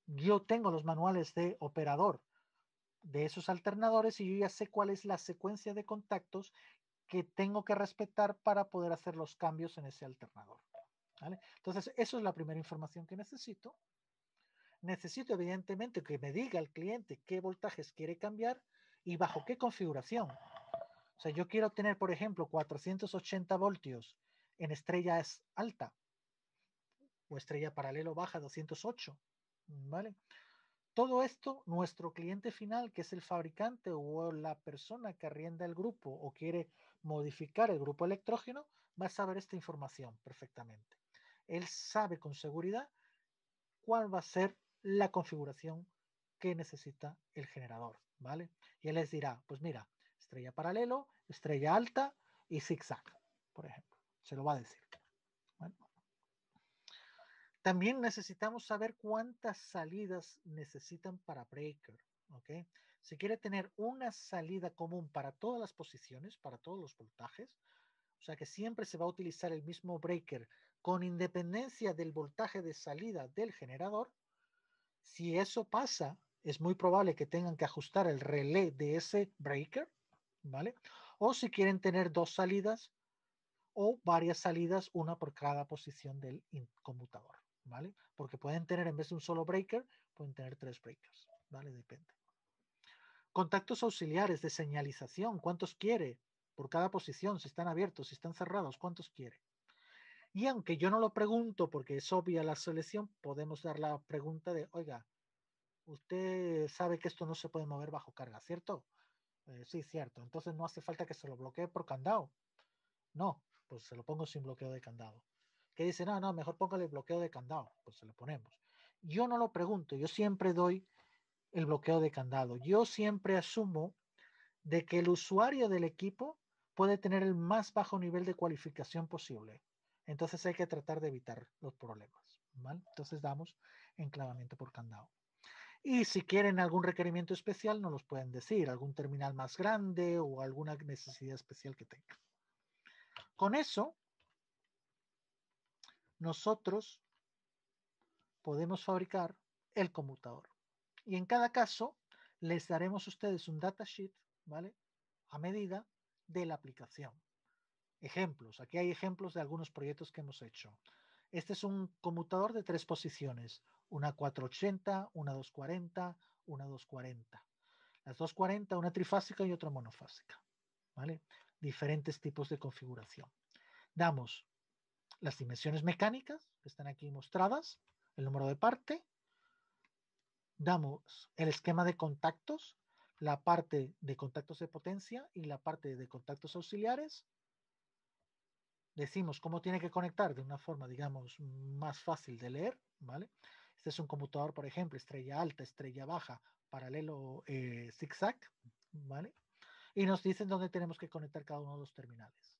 yo tengo los manuales de operador de esos alternadores y yo ya sé cuál es la secuencia de contactos que tengo que respetar para poder hacer los cambios en ese alternador. ¿Vale? Entonces, eso es la primera información que necesito. Necesito, evidentemente, que me diga el cliente qué voltajes quiere cambiar y bajo qué configuración. O sea, yo quiero tener, por ejemplo, 480 voltios en estrella alta o estrella paralelo baja 208. ¿Vale? Todo esto, nuestro cliente final, que es el fabricante o la persona que arrienda el grupo o quiere modificar el grupo electrógeno, va a saber esta información perfectamente. Él sabe con seguridad cuál va a ser la configuración que necesita el generador, ¿vale? Y él les dirá, pues mira, estrella paralelo, estrella alta y zigzag, por ejemplo. Se lo va a decir. ¿Vale? También necesitamos saber cuántas salidas necesitan para breaker. ¿Ok? Si quiere tener una salida común para todas las posiciones, para todos los voltajes, o sea que siempre se va a utilizar el mismo breaker con independencia del voltaje de salida del generador. Si eso pasa, es muy probable que tengan que ajustar el relé de ese breaker, ¿vale? O si quieren tener dos salidas o varias salidas, una por cada posición del conmutador, ¿vale? Porque pueden tener, en vez de un solo breaker, pueden tener 3 breakers, ¿vale? Depende. Contactos auxiliares de señalización, ¿cuántos quiere por cada posición? Si están abiertos, si están cerrados, ¿cuántos quiere? Y aunque yo no lo pregunto porque es obvia la selección, podemos dar la pregunta de, oiga, usted sabe que esto no se puede mover bajo carga, ¿cierto? Sí, cierto. Entonces no hace falta que se lo bloquee por candado. No, pues se lo pongo sin bloqueo de candado. Que dice, no, mejor póngale bloqueo de candado. Pues se lo ponemos. Yo no lo pregunto, yo siempre doy el bloqueo de candado. Yo siempre asumo de que el usuario del equipo puede tener el más bajo nivel de cualificación posible. Entonces hay que tratar de evitar los problemas, ¿vale? Entonces damos enclavamiento por candado. Y si quieren algún requerimiento especial, nos los pueden decir, algún terminal más grande o alguna necesidad especial que tengan. Con eso, nosotros podemos fabricar el conmutador. Y en cada caso, les daremos a ustedes un datasheet, ¿vale? A medida de la aplicación. Ejemplos. Aquí hay ejemplos de algunos proyectos que hemos hecho. Este es un conmutador de 3 posiciones. Una 480, una 240, una 240. Las 240, una trifásica y otra monofásica. ¿Vale? Diferentes tipos de configuración. Damos las dimensiones mecánicas, que están aquí mostradas, el número de parte. Damos el esquema de contactos, la parte de contactos de potencia y la parte de contactos auxiliares. Decimos cómo tiene que conectar de una forma, digamos, más fácil de leer, ¿vale? Este es un conmutador, por ejemplo, estrella alta, estrella baja, paralelo, zigzag, ¿vale? Y nos dicen dónde tenemos que conectar cada uno de los terminales.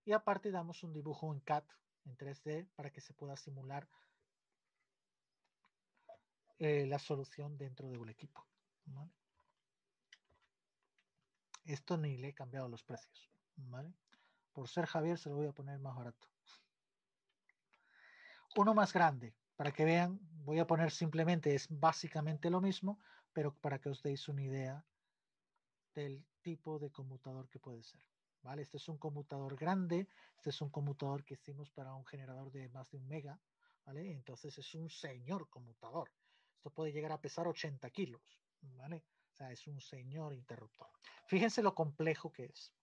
Y aparte damos un dibujo en CAD, en 3D, para que se pueda simular la solución dentro de un equipo, ¿vale? Esto ni le he cambiado los precios, ¿vale? Por ser Javier se lo voy a poner más barato. Uno más grande, para que vean, voy a poner simplemente, es básicamente lo mismo, pero para que os deis una idea del tipo de conmutador que puede ser, ¿vale? Este es un conmutador grande, este es un conmutador que hicimos para un generador de más de 1 mega, ¿vale? Entonces es un señor conmutador. Esto puede llegar a pesar 80 kilos, ¿vale? O sea, es un señor interruptor. Fíjense lo complejo que es.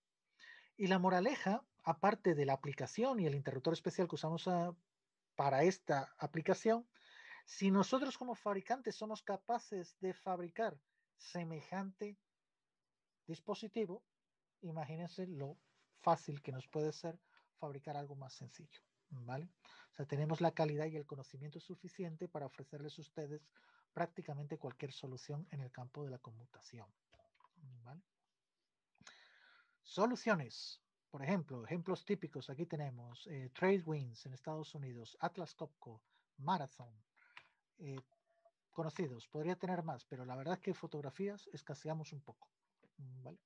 Y la moraleja, aparte de la aplicación y el interruptor especial que usamos para esta aplicación, si nosotros como fabricantes somos capaces de fabricar semejante dispositivo, imagínense lo fácil que nos puede ser fabricar algo más sencillo, ¿vale? O sea, tenemos la calidad y el conocimiento suficiente para ofrecerles a ustedes prácticamente cualquier solución en el campo de la conmutación, ¿vale? Soluciones. Por ejemplo, ejemplos típicos, aquí tenemos Tradewinds en Estados Unidos, Atlas Copco, Marathon, conocidos. Podría tener más, pero la verdad es que fotografías escaseamos un poco, ¿vale?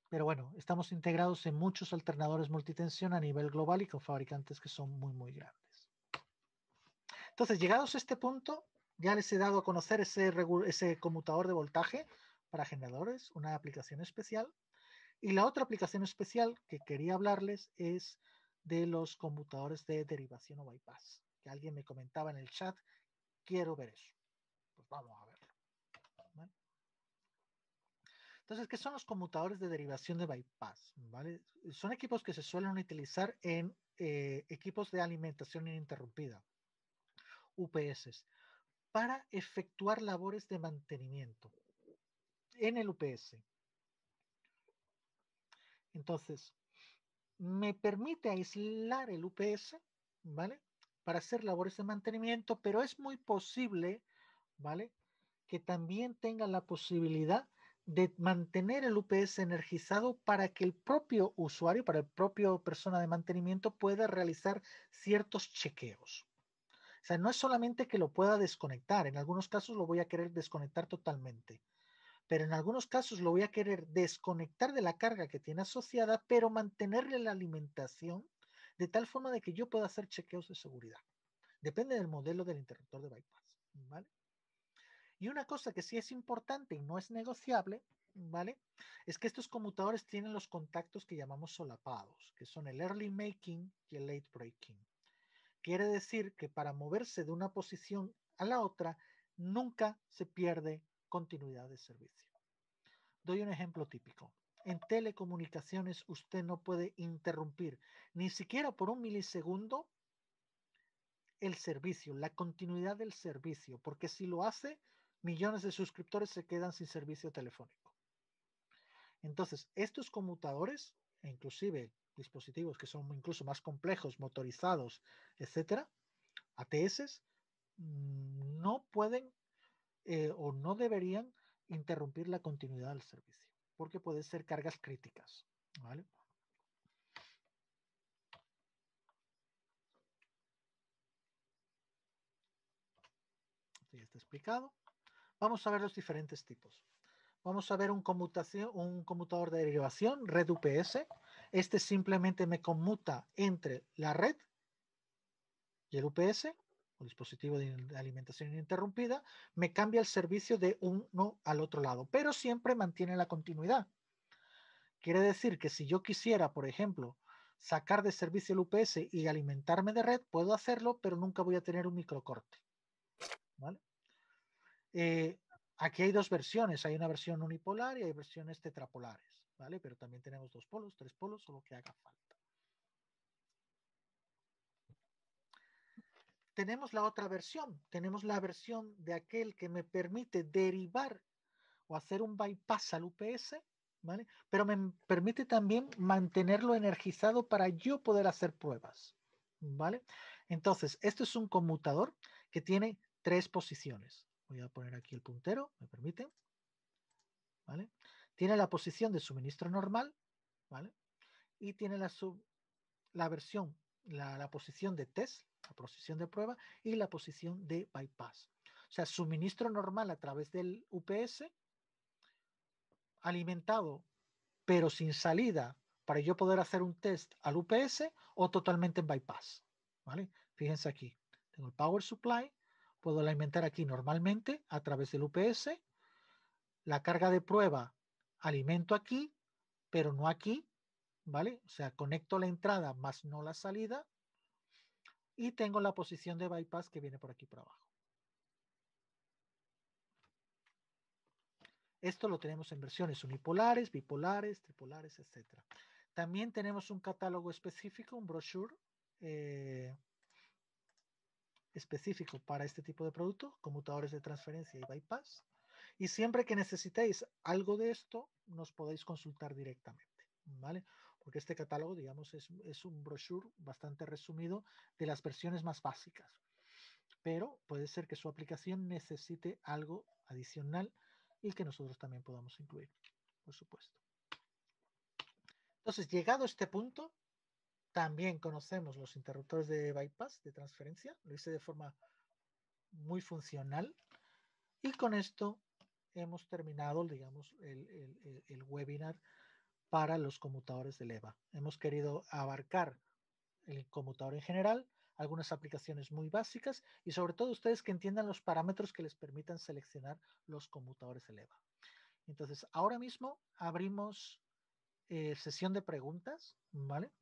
Pero bueno, estamos integrados en muchos alternadores multitensión a nivel global y con fabricantes que son muy, muy grandes. Entonces, llegados a este punto, ya les he dado a conocer ese conmutador de voltaje para generadores, una aplicación especial. Y la otra aplicación especial que quería hablarles es de los conmutadores de derivación o bypass, que alguien me comentaba en el chat, quiero ver eso. Pues vamos a verlo, ¿vale? Entonces, ¿qué son los conmutadores de derivación de bypass? ¿Vale? Son equipos que se suelen utilizar en equipos de alimentación ininterrumpida, UPS, para efectuar labores de mantenimiento en el UPS. Entonces, me permite aislar el UPS, ¿vale? Para hacer labores de mantenimiento, pero es muy posible, ¿vale? Que también tenga la posibilidad de mantener el UPS energizado para que el propio usuario, para el propio persona de mantenimiento pueda realizar ciertos chequeos. O sea, no es solamente que lo pueda desconectar, en algunos casos lo voy a querer desconectar totalmente, pero en algunos casos lo voy a querer desconectar de la carga que tiene asociada, pero mantenerle la alimentación de tal forma de que yo pueda hacer chequeos de seguridad. Depende del modelo del interruptor de bypass, ¿vale? Y una cosa que sí es importante y no es negociable, ¿vale? Es que estos conmutadores tienen los contactos que llamamos solapados, que son el early making y el late breaking. Quiere decir que para moverse de una posición a la otra, nunca se pierde continuidad de servicio. Doy un ejemplo típico. En telecomunicaciones usted no puede interrumpir ni siquiera por un milisegundo el servicio, la continuidad del servicio, porque si lo hace, millones de suscriptores se quedan sin servicio telefónico. Entonces, estos conmutadores, e inclusive dispositivos que son incluso más complejos, motorizados, etcétera, ATS, no pueden o no deberían interrumpir la continuidad del servicio, porque pueden ser cargas críticas, ¿vale? Ya está explicado. Vamos a ver los diferentes tipos. Vamos a ver un conmutador de derivación, red UPS. Este simplemente me conmuta entre la red y el UPS, o dispositivo de alimentación ininterrumpida, me cambia el servicio de uno al otro lado, pero siempre mantiene la continuidad. Quiere decir que si yo quisiera, por ejemplo, sacar de servicio el UPS y alimentarme de red, puedo hacerlo, pero nunca voy a tener un microcorte. ¿Vale? Aquí hay dos versiones, hay una versión unipolar y hay versiones tetrapolares, ¿vale? Pero también tenemos 2 polos, 3 polos o lo que haga falta. Tenemos la otra versión, tenemos la versión de aquel que me permite derivar o hacer un bypass al UPS, ¿vale? Pero me permite también mantenerlo energizado para yo poder hacer pruebas, ¿vale? Entonces, esto es un conmutador que tiene 3 posiciones. Voy a poner aquí el puntero, ¿me permiten? ¿Vale? Tiene la posición de suministro normal, ¿vale? Y tiene la versión, la posición de test, la posición de prueba y la posición de bypass. O sea, suministro normal a través del UPS, alimentado pero sin salida para yo poder hacer un test al UPS o totalmente en bypass, ¿vale? Fíjense aquí, tengo el power supply, puedo alimentar aquí normalmente a través del UPS, la carga de prueba alimento aquí, pero no aquí, ¿vale? O sea, conecto la entrada más no la salida y tengo la posición de bypass que viene por aquí por abajo. Esto lo tenemos en versiones unipolares, bipolares, tripolares, etc. También tenemos un catálogo específico, un brochure específico para este tipo de productos, conmutadores de transferencia y bypass. Y siempre que necesitéis algo de esto, nos podéis consultar directamente, ¿vale? Porque este catálogo, digamos, es un brochure bastante resumido de las versiones más básicas. Pero puede ser que su aplicación necesite algo adicional y que nosotros también podamos incluir, por supuesto. Entonces, llegado a este punto, también conocemos los interruptores de bypass, de transferencia. Lo hice de forma muy funcional. Y con esto hemos terminado, digamos, el webinar para los conmutadores de leva. Hemos querido abarcar el conmutador en general, algunas aplicaciones muy básicas y sobre todo ustedes que entiendan los parámetros que les permitan seleccionar los conmutadores de leva. Entonces, ahora mismo abrimos sesión de preguntas, ¿vale?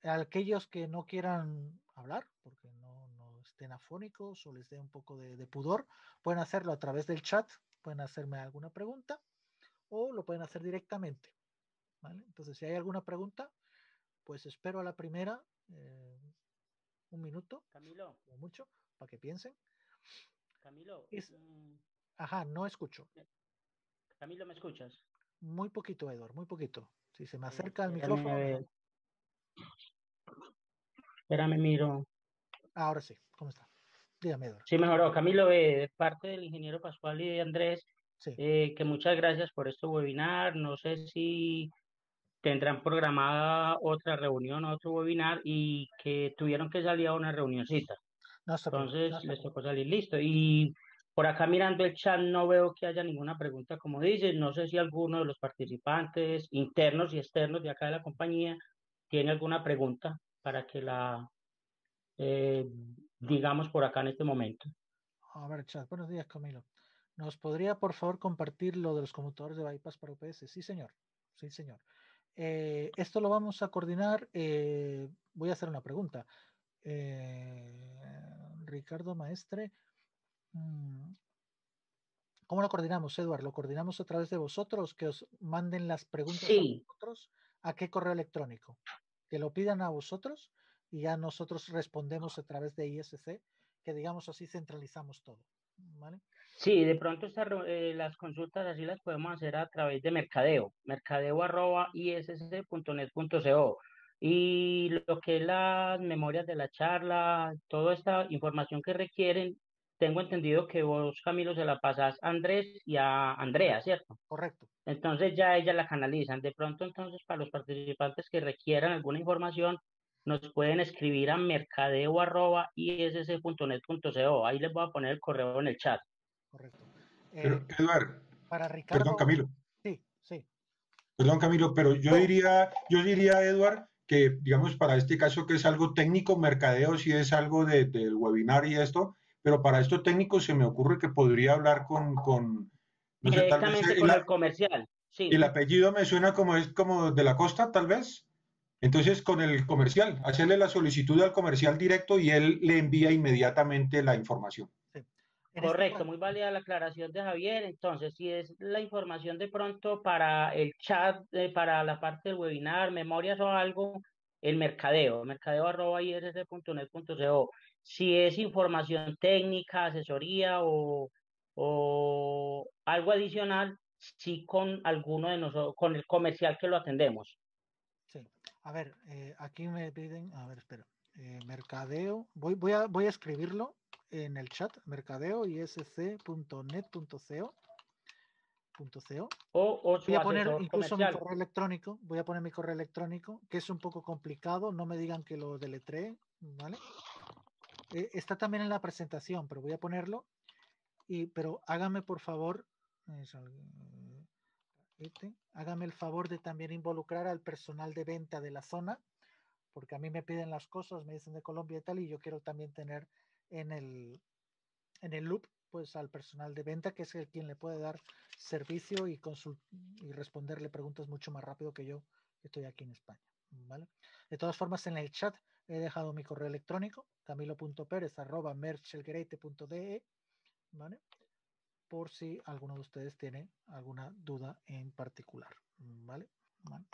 Aquellos que no quieran hablar, porque no estén afónicos o les dé un poco de pudor, pueden hacerlo a través del chat, pueden hacerme alguna pregunta o lo pueden hacer directamente, ¿vale? Entonces, si hay alguna pregunta, pues espero a la primera, un minuto, Camilo, o mucho, para que piensen. Camilo, Ajá, no escucho. Camilo, ¿me escuchas? Muy poquito, Edward, muy poquito. Si se me acerca el Espérame, micrófono, mejor. Espérame, miro. Ahora sí, ¿cómo está? Dígame, Edward. Sí, mejoró. Camilo, de parte del ingeniero Pascual y de Andrés, Sí. Que muchas gracias por este webinar. No sé si tendrán programada otra reunión, otro webinar y que tuvieron que salir a una reunioncita. No se preocupe. Entonces les tocó salir listo. Y por acá mirando el chat no veo que haya ninguna pregunta, como dices. No sé si alguno de los participantes internos y externos de acá de la compañía tiene alguna pregunta para que la eh, digamos por acá en este momento. A ver, chat. Buenos días, Camilo. ¿Nos podría, por favor, compartir lo de los conmutadores de bypass para UPS? Sí, señor. Sí, señor. Esto lo vamos a coordinar. Voy a hacer una pregunta. Ricardo Maestre. ¿Cómo lo coordinamos, Eduard? ¿Lo coordinamos a través de vosotros? Que os manden las preguntas a Sí, vosotros. ¿A qué correo electrónico? Que lo pidan a vosotros y ya nosotros respondemos a través de ISC, que digamos así centralizamos todo. ¿Vale? sí, de pronto las consultas así las podemos hacer a través de mercadeo, mercadeo@issc.net.co. Y lo que es las memorias de la charla, toda esta información que requieren, tengo entendido que vos, Camilo, se la pasás a Andrés y a Andrea, ¿cierto? Correcto. Entonces ya ellas la canalizan. De pronto, entonces, para los participantes que requieran alguna información, nos pueden escribir a mercadeo@issc.net.co. Ahí les voy a poner el correo en el chat. Correcto. Pero, Eduard, Para perdón, Ricardo, Camilo, sí, sí. perdón, Camilo, pero yo diría, Eduard, que digamos para este caso que es algo técnico, mercadeo, si es algo del webinar y esto, pero para esto técnico se me ocurre que podría hablar con no sé, tal vez Directamente con el comercial, el sí. apellido me suena como es como de la costa, tal vez. Entonces, con el comercial, hacerle la solicitud al comercial directo y él le envía inmediatamente la información. Sí. En este Correcto, caso, muy válida la aclaración de Javier. Entonces, si es la información de pronto para el chat, para la parte del webinar, memorias o algo, el mercadeo@irsc.net.co. Si es información técnica, asesoría o algo adicional, sí con alguno de nosotros, con el comercial que lo atendemos. sí. A ver, aquí me piden, a ver, espera. Mercadeo, voy a escribirlo en el chat, mercadeo isc.net.co. O Voy su a poner asesor incluso mi comercial. correo electrónico, voy a poner mi correo electrónico, que es un poco complicado, no me digan que lo deletree, ¿vale? Está también en la presentación, pero voy a ponerlo, pero hágame por favor, hágame el favor de también involucrar al personal de venta de la zona, porque a mí me piden las cosas, me dicen de Colombia y tal, y yo quiero también tener en el loop pues al personal de venta, que es el quien le puede dar servicio y responderle preguntas mucho más rápido que yo, que estoy aquí en España, ¿vale? De todas formas, en el chat he dejado mi correo electrónico, camilo.perez@merchelguerete.de, ¿vale? Por si alguno de ustedes tiene alguna duda en particular, ¿vale? ¿Vale?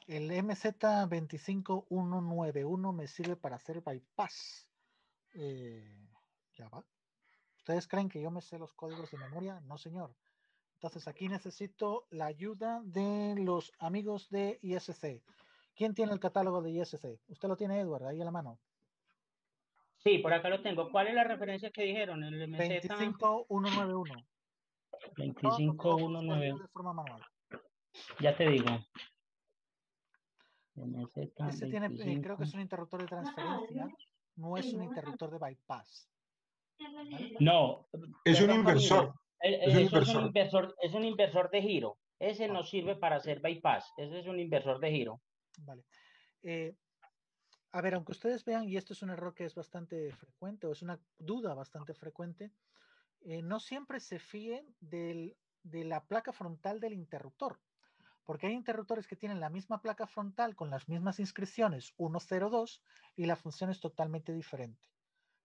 El MZ25191 me sirve para hacer bypass. Ya va. ¿Ustedes creen que yo me sé los códigos de memoria? No, señor. Entonces aquí necesito la ayuda de los amigos de ISC. ¿Quién tiene el catálogo de ISC? Usted lo tiene, Edward, ahí a la mano. Sí, por acá lo tengo. ¿Cuál es la referencia que dijeron? El MZ 25191. Todo con minúsculas, puede hacerlo 25191. de forma manual. Ya te digo. MZ Este tiene, creo que 25. es un interruptor de transferencia, no es un interruptor de bypass. ¿Vale? No, Es un perdón, Camilo. inversor, es un Eso inversor. es un inversor de giro. Ese Vale. no sirve para hacer bypass. Ese es un inversor de giro. Vale. A ver, aunque ustedes vean, y esto es un error que es bastante frecuente, o es una duda bastante frecuente, no siempre se fíen de la placa frontal del interruptor, porque hay interruptores que tienen la misma placa frontal con las mismas inscripciones 102 y la función es totalmente diferente.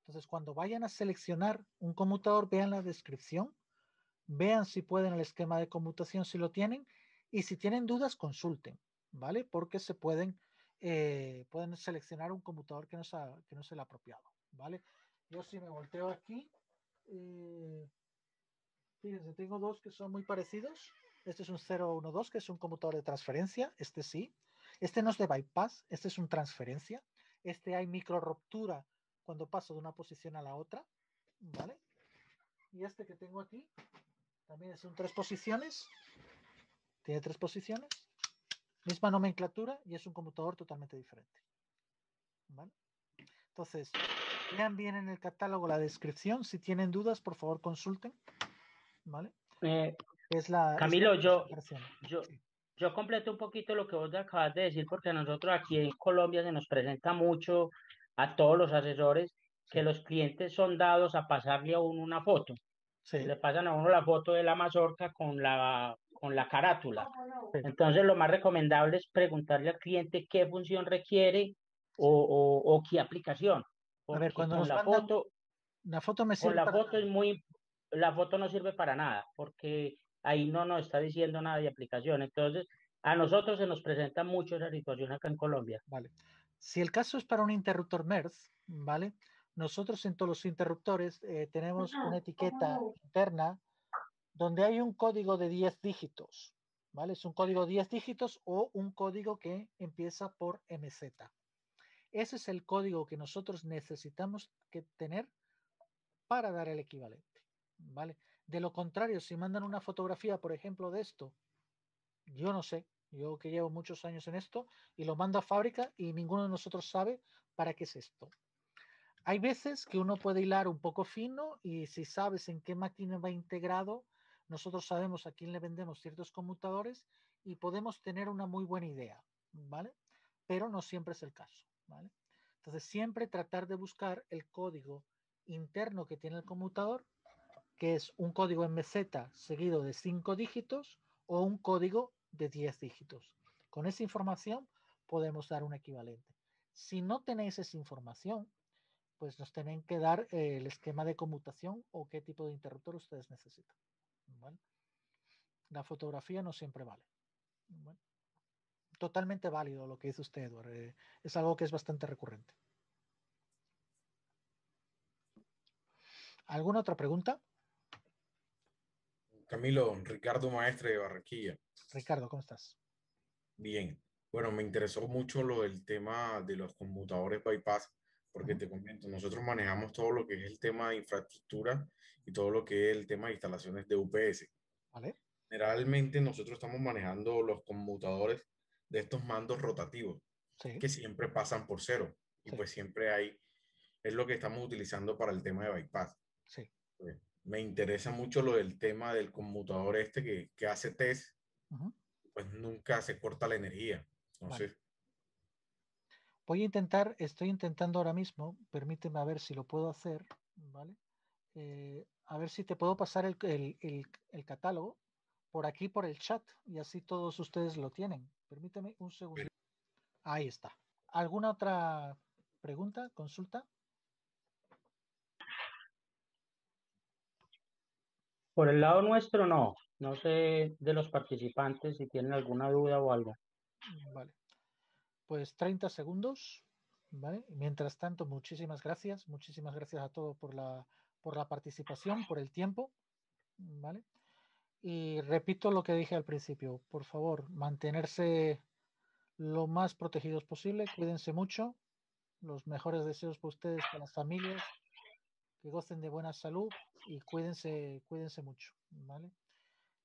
Entonces, cuando vayan a seleccionar un conmutador, vean la descripción, vean si pueden el esquema de conmutación, si lo tienen, y si tienen dudas, consulten, ¿vale? Porque pueden seleccionar un conmutador que no es el apropiado, ¿vale? Yo si me volteo aquí, fíjense, tengo dos que son muy parecidos. Este es un 012, que es un conmutador de transferencia, este sí. Este no es de bypass, este es un transferencia. Este hay micro ruptura cuando paso de una posición a la otra, ¿vale? Y este que tengo aquí también son 3 posiciones. Tiene 3 posiciones. Misma nomenclatura y es un conmutador totalmente diferente. ¿Vale? Entonces, vean bien en el catálogo la descripción. Si tienen dudas, por favor consulten. ¿Vale? Camilo, sí. yo completo un poquito lo que vos acabas de decir, porque a nosotros aquí en Colombia se nos presenta mucho a todos los asesores que los clientes son dados a pasarle a uno una foto. Sí. Le pasan a uno la foto de la mazorca con la carátula. Entonces, lo más recomendable es preguntarle al cliente qué función requiere o qué aplicación. A ver, cuando con nos la mandan foto, la foto me con sirve la para foto la foto no sirve para nada, porque ahí no nos está diciendo nada de aplicación. Entonces, a nosotros se nos presenta mucho esa situación acá en Colombia. Vale. Si el caso es para un interruptor MERS, ¿vale? Nosotros en todos los interruptores tenemos una etiqueta interna donde hay un código de 10 dígitos, ¿vale? Es un código de 10 dígitos o un código que empieza por MZ. Ese es el código que nosotros necesitamos tener para dar el equivalente, ¿vale? De lo contrario, si mandan una fotografía, por ejemplo, de esto, yo no sé, yo que llevo muchos años en esto, y lo mando a fábrica y ninguno de nosotros sabe para qué es esto. Hay veces que uno puede hilar un poco fino y si sabes en qué máquina va integrado, nosotros sabemos a quién le vendemos ciertos conmutadores y podemos tener una muy buena idea, ¿vale? Pero no siempre es el caso, ¿vale? Entonces siempre tratar de buscar el código interno que tiene el conmutador, que es un código MZ seguido de 5 dígitos o un código de 10 dígitos. Con esa información podemos dar un equivalente. Si no tenéis esa información, pues nos tienen que dar el esquema de conmutación o qué tipo de interruptor ustedes necesitan. ¿Vale? La fotografía no siempre vale. ¿Vale? Totalmente válido lo que dice usted, Edward. Es algo que es bastante recurrente. ¿Alguna otra pregunta? Camilo, Ricardo Maestre de Barranquilla. Ricardo, ¿cómo estás? Bien. Bueno, me interesó mucho lo del tema de los conmutadores bypass, porque te comento, nosotros manejamos todo lo que es el tema de infraestructura y todo lo que es el tema de instalaciones de UPS. ¿Vale? Generalmente nosotros estamos manejando los conmutadores de estos mandos rotativos, Sí. que siempre pasan por cero. Y Sí. pues siempre hay, es lo que estamos utilizando para el tema de bypass. Sí. Pues, me interesa mucho lo del tema del conmutador este que hace test, pues nunca se corta la energía. Entonces, vale. Estoy intentando ahora mismo, permíteme a ver si lo puedo hacer, ¿vale? A ver si te puedo pasar el catálogo por aquí, por el chat, y así todos ustedes lo tienen. Permíteme un segundo. Ahí está. ¿Alguna otra pregunta, consulta? Por el lado nuestro, no. No sé de los participantes si tienen alguna duda o algo. Vale. Pues 30 segundos. ¿Vale? Mientras tanto, muchísimas gracias. Muchísimas gracias a todos por la participación, por el tiempo. ¿Vale? Y repito lo que dije al principio. Por favor, mantenerse lo más protegidos posible. Cuídense mucho. Los mejores deseos para ustedes, para las familias. Que gocen de buena salud y cuídense mucho. ¿Vale?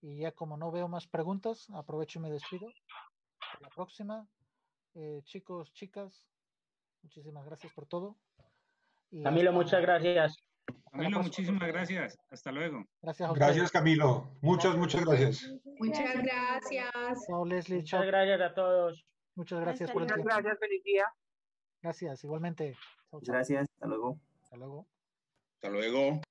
Y ya como no veo más preguntas, aprovecho y me despido. Hasta la próxima. Chicos, chicas, muchísimas gracias por todo. Y Camilo, muchas gracias. Camilo, muchísimas gracias. Hasta luego. Gracias a ustedes. Gracias, Camilo. Muchas gracias. Muchas gracias. Chao, Leslie. Muchas Chao. gracias a todos. Muchas gracias por el tiempo. Gracias, feliz día. Gracias, igualmente. Chao, chao. Gracias, hasta luego. Hasta luego. Hasta luego.